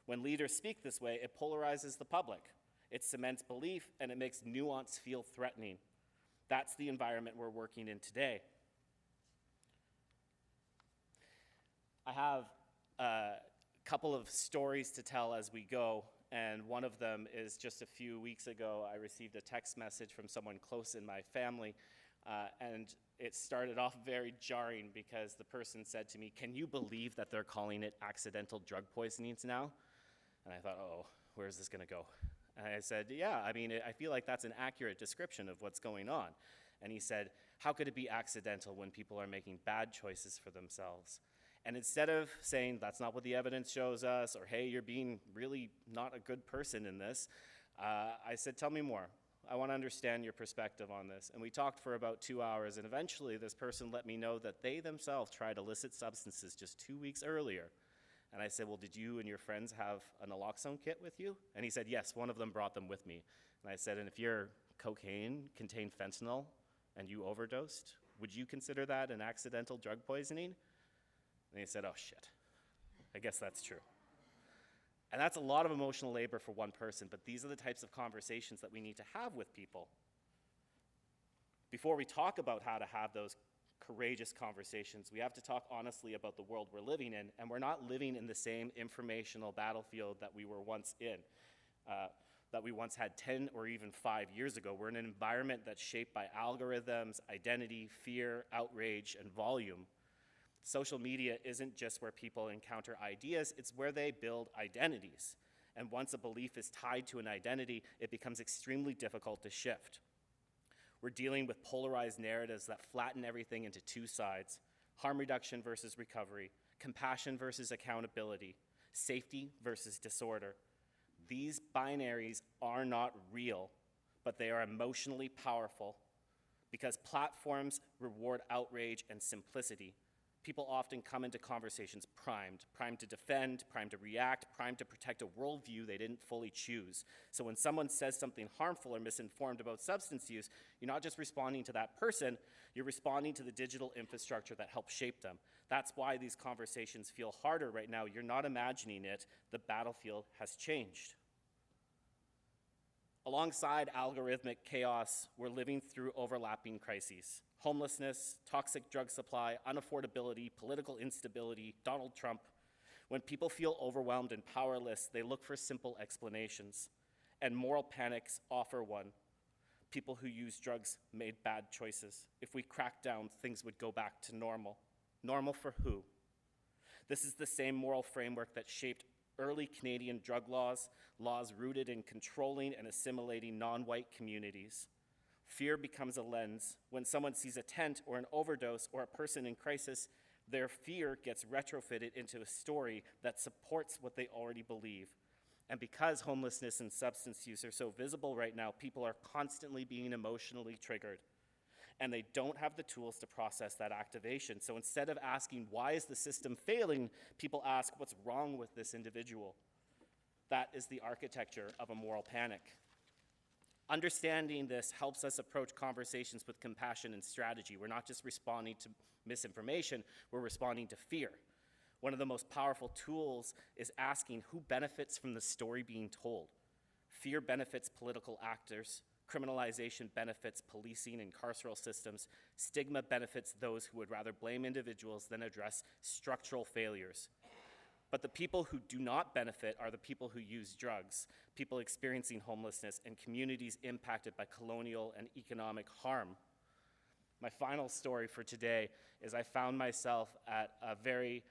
When leaders speak this way, it polarizes the public. It cements belief, and it makes nuance feel threatening. That's the environment we're working in today. I have a couple of stories to tell as we go, and one of them is just a few weeks ago, I received a text message from someone close in my family, and it started off very jarring because the person said to me, "Can you believe that they're calling it accidental drug poisonings now?" And I thought, oh, where's this gonna go? And I said, yeah, I mean, I feel like that's an accurate description of what's going on. And he said, how could it be accidental when people are making bad choices for themselves? And instead of saying, that's not what the evidence shows us, or hey, you're being really not a good person in this, I said, tell me more. I want to understand your perspective on this. And we talked for about 2 hours, and eventually this person let me know that they themselves tried illicit substances just 2 weeks earlier. And I said, well, did you and your friends have an naloxone kit with you? And he said, yes, one of them brought them with me. And I said, and if your cocaine contained fentanyl and you overdosed, would you consider that an accidental drug poisoning? And he said, oh, shit. I guess that's true. And that's a lot of emotional labor for one person, but these are the types of conversations that we need to have with people. Before we talk about how to have those courageous conversations, we have to talk honestly about the world we're living in, and we're not living in the same informational battlefield that we were once in, that we once had 10 or even 5 years ago. We're in an environment that's shaped by algorithms, identity, fear, outrage, and volume. Social media isn't just where people encounter ideas, it's where they build identities. And once a belief is tied to an identity, it becomes extremely difficult to shift. We're dealing with polarized narratives that flatten everything into two sides: harm reduction versus recovery, compassion versus accountability, safety versus disorder. These binaries are not real, but they are emotionally powerful because platforms reward outrage and simplicity. People often come into conversations primed to defend, primed to react, primed to protect a worldview they didn't fully choose. So when someone says something harmful or misinformed about substance use, you're not just responding to that person, you're responding to the digital infrastructure that helped shape them. That's why these conversations feel harder right now. You're not imagining it. The battlefield has changed. Alongside algorithmic chaos, we're living through overlapping crises: homelessness, toxic drug supply, unaffordability, political instability, Donald Trump. When people feel overwhelmed and powerless, they look for simple explanations, and moral panics offer one. People who use drugs made bad choices. If we crack down, things would go back to normal. Normal for who? This is the same moral framework that shaped early Canadian drug laws, laws rooted in controlling and assimilating non-white communities. Fear becomes a lens. When someone sees a tent or an overdose or a person in crisis, their fear gets retrofitted into a story that supports what they already believe. And because homelessness and substance use are so visible right now, people are constantly being emotionally triggered. And they don't have the tools to process that activation. So instead of asking, why is the system failing, people ask, what's wrong with this individual? That is the architecture of a moral panic. Understanding this helps us approach conversations with compassion and strategy. We're not just responding to misinformation, we're responding to fear. One of the most powerful tools is asking who benefits from the story being told. Fear benefits political actors. Criminalization benefits policing and carceral systems. Stigma benefits those who would rather blame individuals than address structural failures. But the people who do not benefit are the people who use drugs, people experiencing homelessness, and communities impacted by colonial and economic harm. My final story for today is I found myself at a very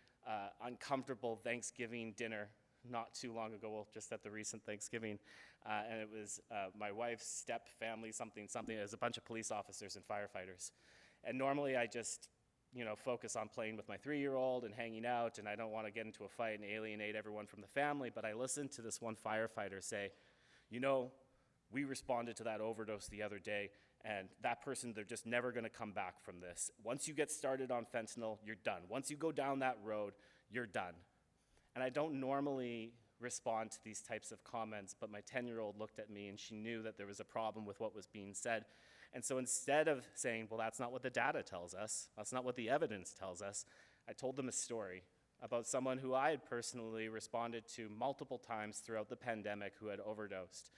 uncomfortable Thanksgiving dinner not too long ago, well, just at the recent Thanksgiving, and it was my wife's step family, something. It was a bunch of police officers and firefighters. And normally I just, focus on playing with my 3-year-old and hanging out, and I don't want to get into a fight and alienate everyone from the family, but I listened to this one firefighter say, we responded to that overdose the other day, and that person, they're just never going to come back from this. Once you get started on fentanyl, you're done. Once you go down that road, you're done. And I don't normally respond to these types of comments, but my 10-year-old looked at me and she knew that there was a problem with what was being said. And so instead of saying, well, that's not what the data tells us, that's not what the evidence tells us, I told them a story about someone who I had personally responded to multiple times throughout the pandemic who had overdosed,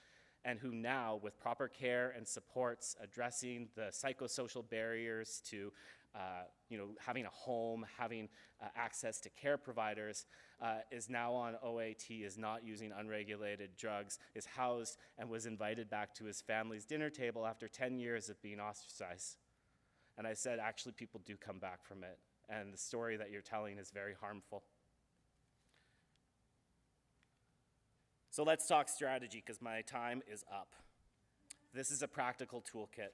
and who now, with proper care and supports, addressing the psychosocial barriers to having a home, having access to care providers, is now on OAT, is not using unregulated drugs, is housed, and was invited back to his family's dinner table after 10 years of being ostracized. And I said, actually, people do come back from it, and the story that you're telling is very harmful. So let's talk strategy, because my time is up. This is a practical toolkit.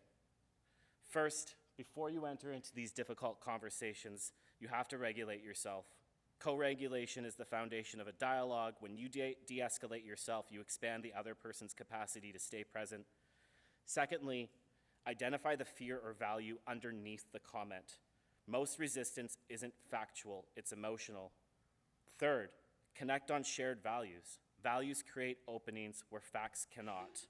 First, before you enter into these difficult conversations, you have to regulate yourself. Co-regulation is the foundation of a dialogue. When you de-escalate yourself, you expand the other person's capacity to stay present. Secondly, identify the fear or value underneath the comment. Most resistance isn't factual, it's emotional. Third, connect on shared values. Values create openings where facts cannot.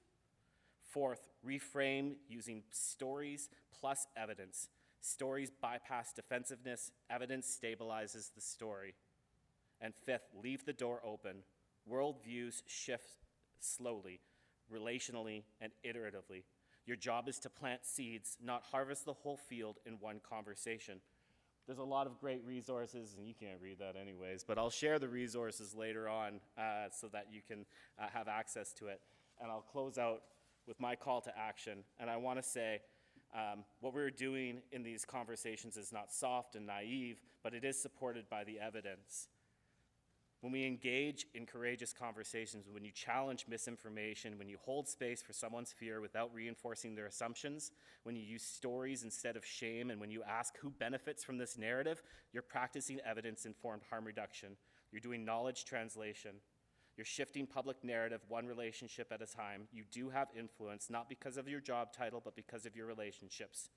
Fourth, reframe using stories plus evidence. Stories bypass defensiveness, evidence stabilizes the story. And fifth, leave the door open. Worldviews shift slowly, relationally, and iteratively. Your job is to plant seeds, not harvest the whole field in one conversation. There's a lot of great resources, and you can't read that anyways, but I'll share the resources later on so that you can have access to it. And I'll close out with my call to action. And I want to say, what we're doing in these conversations is not soft and naive, but it is supported by the evidence. When we engage in courageous conversations, when you challenge misinformation, when you hold space for someone's fear without reinforcing their assumptions, when you use stories instead of shame, and when you ask who benefits from this narrative, you're practicing evidence-informed harm reduction. You're doing knowledge translation. You're shifting public narrative one relationship at a time. You do have influence, not because of your job title, but because of your relationships.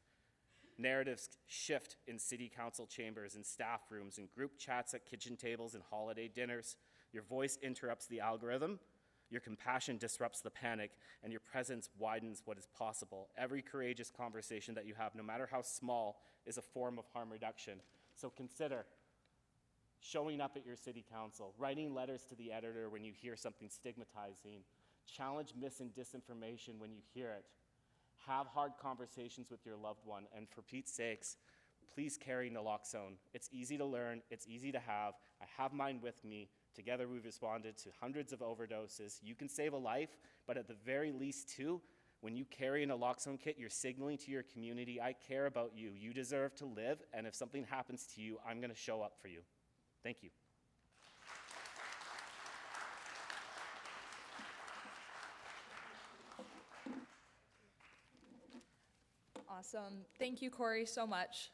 Narratives shift in city council chambers, in staff rooms, in group chats at kitchen tables and holiday dinners. Your voice interrupts the algorithm, your compassion disrupts the panic, and your presence widens what is possible. Every courageous conversation that you have, no matter how small, is a form of harm reduction. So consider showing up at your city council, writing letters to the editor when you hear something stigmatizing, challenge mis and disinformation when you hear it. Have hard conversations with your loved one, and for Pete's sakes, please carry naloxone. It's easy to learn, it's easy to have. I have mine with me. Together we've responded to hundreds of overdoses. You can save a life, but at the very least too, when you carry a naloxone kit, you're signaling to your community, I care about you. You deserve to live, and if something happens to you, I'm gonna show up for you. Thank you. Awesome. Thank you, Corey, so much.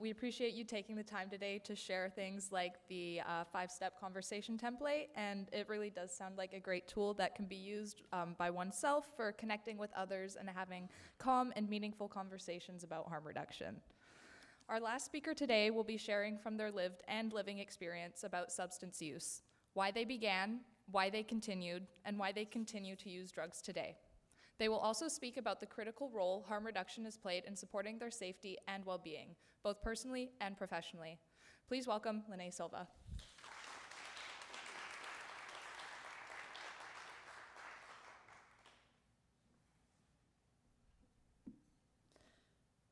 We appreciate you taking the time today to share things like the 5-step conversation template, and it really does sound like a great tool that can be used by oneself for connecting with others and having calm and meaningful conversations about harm reduction. Our last speaker today will be sharing from their lived and living experience about substance use, why they began, why they continued, and why they continue to use drugs today. They will also speak about the critical role harm reduction has played in supporting their safety and well-being, both personally and professionally. Please welcome Lene Silva.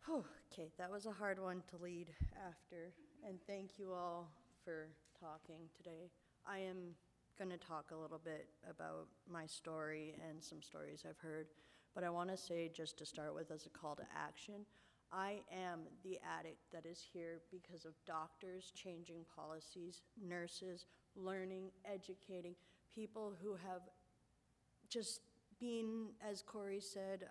Okay, that was a hard one to lead after, and thank you all for talking today. I am going to talk a little bit about my story and some stories I've heard, but I want to say, just to start with as a call to action, I am the addict that is here because of doctors changing policies, nurses learning, educating, people who have just been, as Corey said,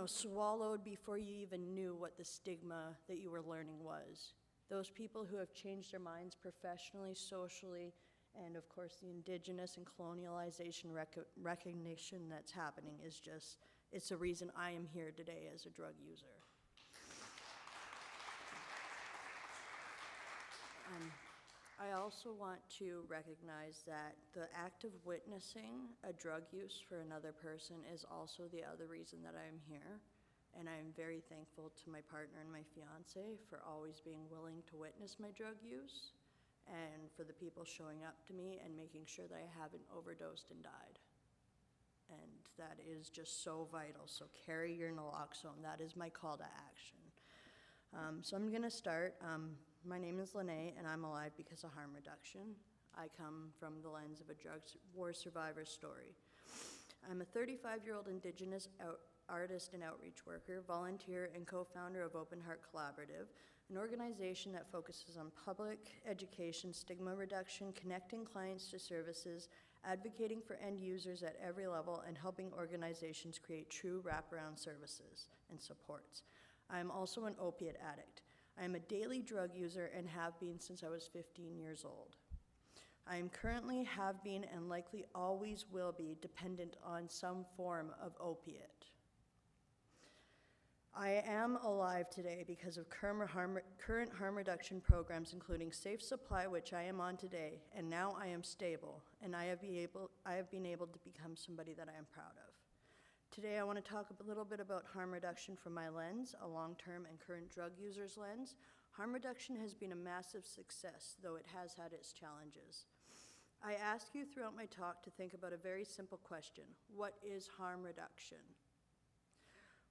swallowed before you even knew what the stigma that you were learning was. Those people who have changed their minds professionally, socially, and of course the indigenous and colonialization recognition that's happening is just, it's the reason I am here today as a drug user. I also want to recognize that the act of witnessing a drug use for another person is also the other reason that I'm here. And I'm very thankful to my partner and my fiance for always being willing to witness my drug use, and for the people showing up to me and making sure that I haven't overdosed and died. And that is just so vital. So carry your naloxone. That is my call to action. So I'm gonna start. My name is Lene, and I'm alive because of harm reduction. I come from the lens of a drug war survivor's story. I'm a 35-year-old Indigenous artist and outreach worker, volunteer, and co-founder of Open Heart Collaborative, an organization that focuses on public education, stigma reduction, connecting clients to services, advocating for end users at every level, and helping organizations create true wraparound services and supports. I am also an opiate addict. I am a daily drug user and have been since I was 15 years old. I am currently, have been, and likely always will be dependent on some form of opiate. I am alive today because of current harm reduction programs, including Safe Supply, which I am on today, and now I am stable, and I have been able to become somebody that I am proud of. Today I want to talk a little bit about harm reduction from my lens, a long-term and current drug user's lens. Harm reduction has been a massive success, though it has had its challenges. I ask you throughout my talk to think about a very simple question. What is harm reduction?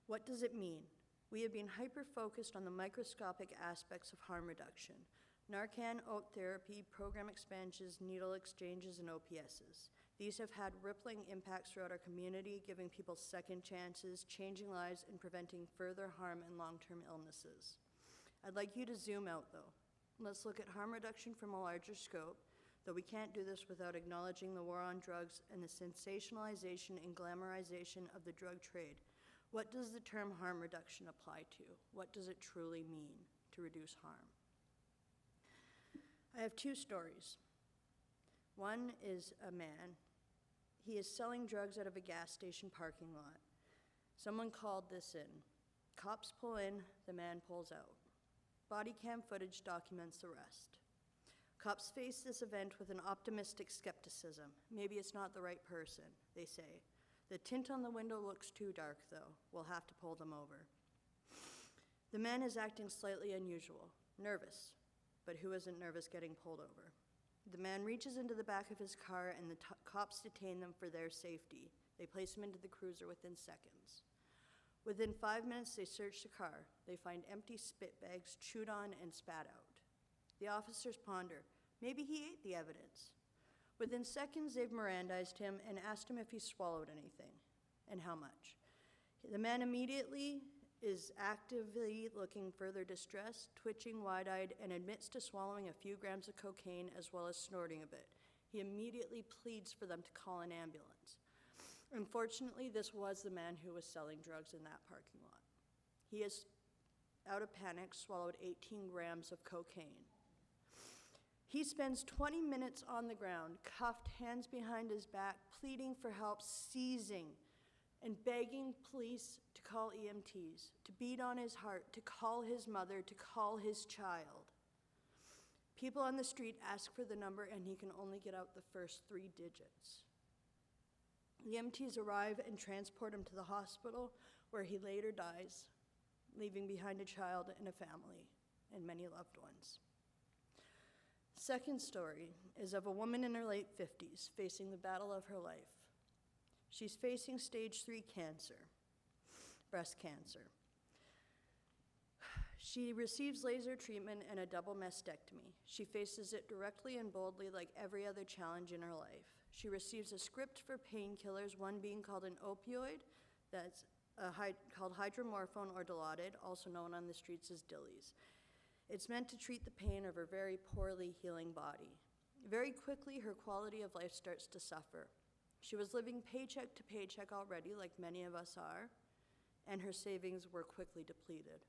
What does it mean? We have been hyper-focused on the microscopic aspects of harm reduction. Narcan, oat therapy, program expansions, needle exchanges, and OPSs. These have had rippling impacts throughout our community, giving people second chances, changing lives, and preventing further harm and long-term illnesses. I'd like you to zoom out, though. Let's look at harm reduction from a larger scope, though we can't do this without acknowledging the war on drugs and the sensationalization and glamorization of the drug trade. What does the term harm reduction apply to? What does it truly mean to reduce harm? I have two stories. One is a man. He is selling drugs out of a gas station parking lot. Someone called this in. Cops pull in, the man pulls out. Body cam footage documents the rest. Cops face this event with an optimistic skepticism. Maybe it's not the right person, they say. The tint on the window looks too dark, though. We'll have to pull them over. The man is acting slightly unusual, nervous, but who isn't nervous getting pulled over? The man reaches into the back of his car, and the cops detain them for their safety. They place him into the cruiser within seconds. Within 5 minutes, they search the car. They find empty spit bags, chewed on and spat out. The officers ponder, maybe he ate the evidence. Within seconds, they've Mirandized him and asked him if he swallowed anything, and how much. The man immediately is actively looking further distressed, twitching wide-eyed, and admits to swallowing a few grams of cocaine as well as snorting a bit. He immediately pleads for them to call an ambulance. Unfortunately, this was the man who was selling drugs in that parking lot. He has, out of panic, swallowed 18 grams of cocaine. He spends 20 minutes on the ground, cuffed, hands behind his back, pleading for help, seizing, and begging police to call EMTs, to beat on his heart, to call his mother, to call his child. People on the street ask for the number, and he can only get out the first 3 digits. EMTs arrive and transport him to the hospital, where he later dies, leaving behind a child and a family and many loved ones. Second story is of a woman in her late 50s facing the battle of her life. She's facing stage 3 cancer, breast cancer. She receives laser treatment and a double mastectomy. She faces it directly and boldly like every other challenge in her life. She receives a script for painkillers, one being called an opioid, that's called hydromorphone or Dilaudid, also known on the streets as Dillies. It's meant to treat the pain of her very poorly healing body. Very quickly, her quality of life starts to suffer. She was living paycheck to paycheck already, like many of us are, and her savings were quickly depleted.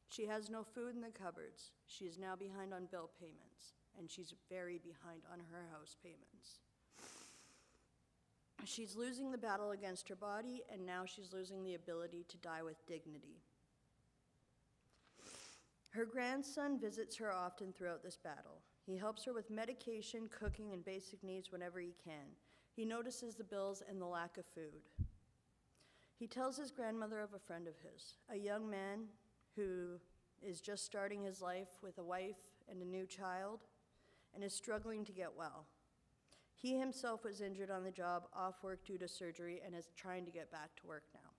She has no food in the cupboards. She is now behind on bill payments, and she's very behind on her house payments. She's losing the battle against her body, and now she's losing the ability to die with dignity. Her grandson visits her often throughout this battle. He helps her with medication, cooking, and basic needs whenever he can. He notices the bills and the lack of food. He tells his grandmother of a friend of his, a young man who is just starting his life with a wife and a new child and is struggling to get well. He himself was injured on the job, off work due to surgery, and is trying to get back to work now.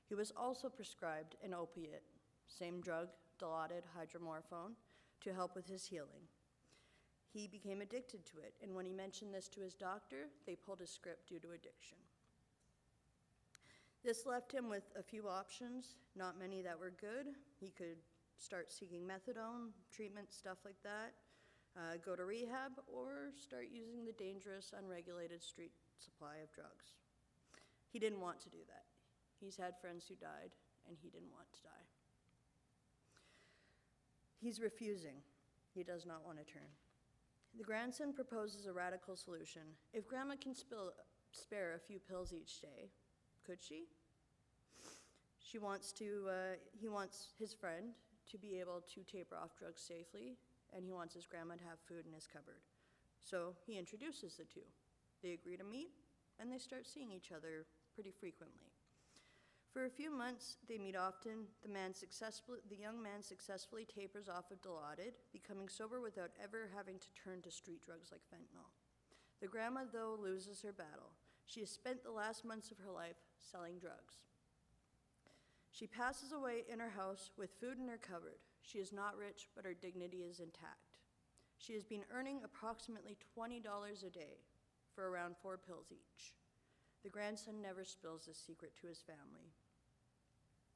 He was also prescribed an opiate, same drug, Dilaudid, hydromorphone, to help with his healing. He became addicted to it, and when he mentioned this to his doctor, they pulled his script due to addiction. This left him with a few options, not many that were good. He could start seeking methadone, treatment, stuff like that, go to rehab, or start using the dangerous, unregulated street supply of drugs. He didn't want to do that. He's had friends who died, and he didn't want to die. He's refusing. He does not want to turn. The grandson proposes a radical solution. If Grandma can spare a few pills each day, could she? He wants his friend to be able to taper off drugs safely, and he wants his grandma to have food in his cupboard. So he introduces the two. They agree to meet, and they start seeing each other pretty frequently. For a few months, they meet often. The young man successfully tapers off of Dilaudid, becoming sober without ever having to turn to street drugs like fentanyl. The grandma, though, loses her battle. She has spent the last months of her life selling drugs. She passes away in her house with food in her cupboard. She is not rich, but her dignity is intact. She has been earning approximately $20 a day for around 4 pills each. The grandson never spills this secret to his family.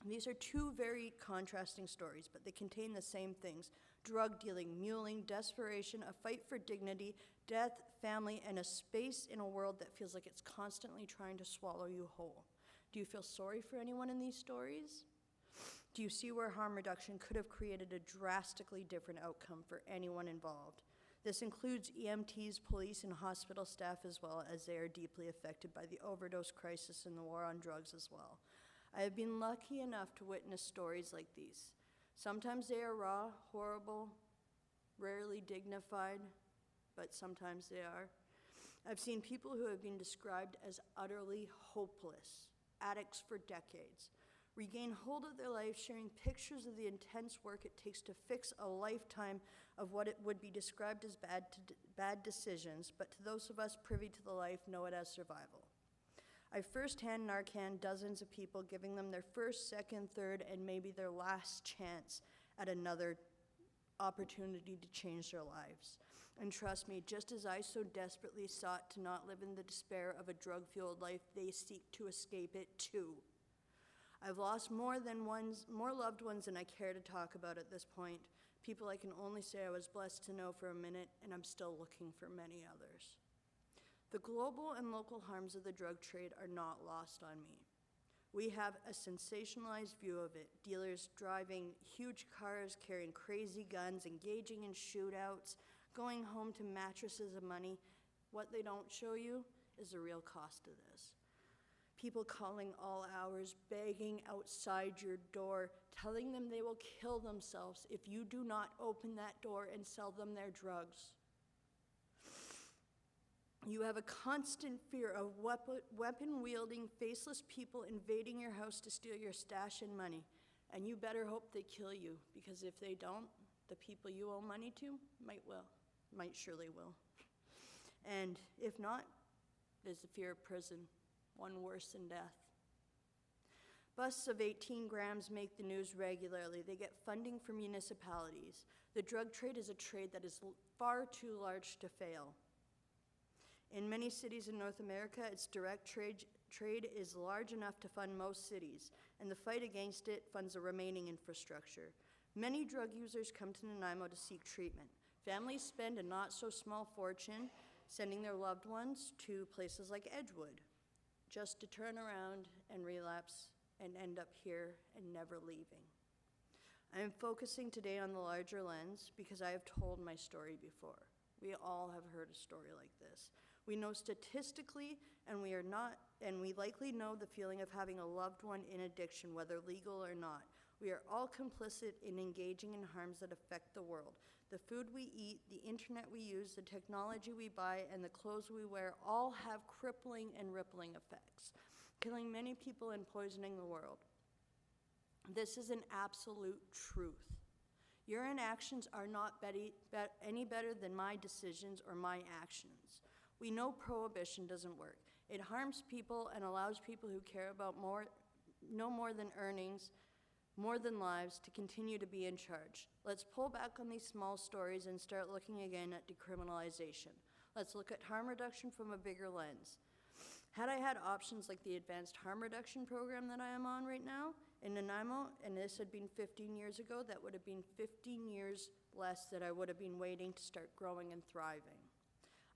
These are two very contrasting stories, but they contain the same things: drug dealing, muling, desperation, a fight for dignity, death, family, and a space in a world that feels like it's constantly trying to swallow you whole. Do you feel sorry for anyone in these stories? Do you see where harm reduction could have created a drastically different outcome for anyone involved? This includes EMTs, police, and hospital staff as well, as they are deeply affected by the overdose crisis and the war on drugs as well. I have been lucky enough to witness stories like these. Sometimes they are raw, horrible, rarely dignified, but sometimes they are. I've seen people who have been described as utterly hopeless, addicts for decades, regain hold of their life, sharing pictures of the intense work it takes to fix a lifetime of what it would be described as bad decisions, but to those of us privy to the life know it as survival. I firsthand Narcan dozens of people, giving them their first, second, third, and maybe their last chance at another opportunity to change their lives. And trust me, just as I so desperately sought to not live in the despair of a drug-fueled life, they seek to escape it too. I've lost more loved ones than I care to talk about at this point. People I can only say I was blessed to know for a minute, and I'm still looking for many others. The global and local harms of the drug trade are not lost on me. We have a sensationalized view of it. Dealers driving huge cars, carrying crazy guns, engaging in shootouts, going home to mattresses of money. What they don't show you is the real cost of this. People calling all hours, begging outside your door, telling them they will kill themselves if you do not open that door and sell them their drugs. You have a constant fear of weapon-wielding, faceless people invading your house to steal your stash and money. And you better hope they kill you, because if they don't, the people you owe money to might surely will. And if not, there's the fear of prison, one worse than death. Busts of 18 grams make the news regularly. They get funding from municipalities. The drug trade is a trade that is far too large to fail. In many cities in North America, its direct trade is large enough to fund most cities, and the fight against it funds the remaining infrastructure. Many drug users come to Nanaimo to seek treatment. Families spend a not-so-small fortune sending their loved ones to places like Edgewood, just to turn around and relapse and end up here and never leaving. I am focusing today on the larger lens because I have told my story before. We all have heard a story like this. We know statistically, and we likely know the feeling of having a loved one in addiction, whether legal or not. We are all complicit in engaging in harms that affect the world. The food we eat, the internet we use, the technology we buy, and the clothes we wear all have crippling and rippling effects, killing many people and poisoning the world. This is an absolute truth. Your inactions are not any better than my decisions or my actions. We know prohibition doesn't work. It harms people and allows people who care about no more than earnings, more than lives, to continue to be in charge. Let's pull back on these small stories and start looking again at decriminalization. Let's look at harm reduction from a bigger lens. Had I had options like the Advanced Harm Reduction program that I am on right now in Nanaimo, and this had been 15 years ago, that would have been 15 years less that I would have been waiting to start growing and thriving.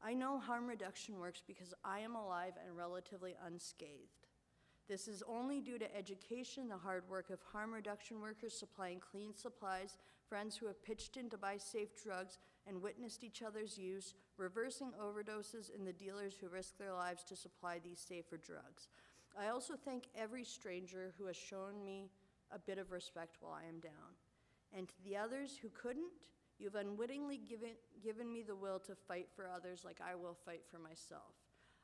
I know harm reduction works because I am alive and relatively unscathed. This is only due to education, the hard work of harm reduction workers supplying clean supplies, friends who have pitched in to buy safe drugs and witnessed each other's use, reversing overdoses, and the dealers who risk their lives to supply these safer drugs. I also thank every stranger who has shown me a bit of respect while I am down. And to the others who couldn't, you've unwittingly given me the will to fight for others like I will fight for myself.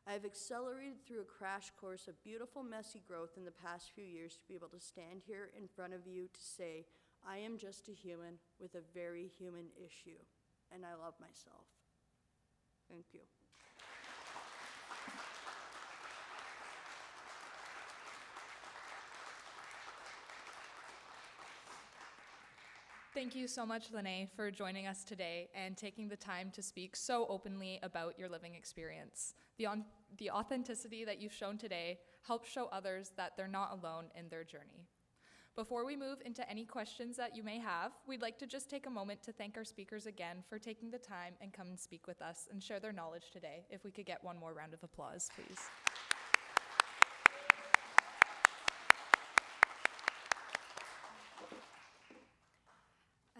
I have accelerated through a crash course of beautiful, messy growth in the past few years to be able to stand here in front of you to say, I am just a human with a very human issue, and I love myself. Thank you. Thank you so much, Lene, for joining us today and taking the time to speak so openly about your living experience. The authenticity that you've shown today helps show others that they're not alone in their journey. Before we move into any questions that you may have, we'd like to just take a moment to thank our speakers again for taking the time and come and speak with us and share their knowledge today. If we could get one more round of applause, please.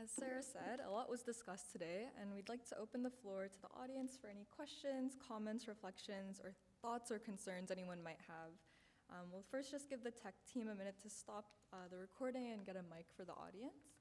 As Sarah said, a lot was discussed today, and we'd like to open the floor to the audience for any questions, comments, reflections, or thoughts or concerns anyone might have. We'll first just give the tech team a minute to stop the recording and get a mic for the audience.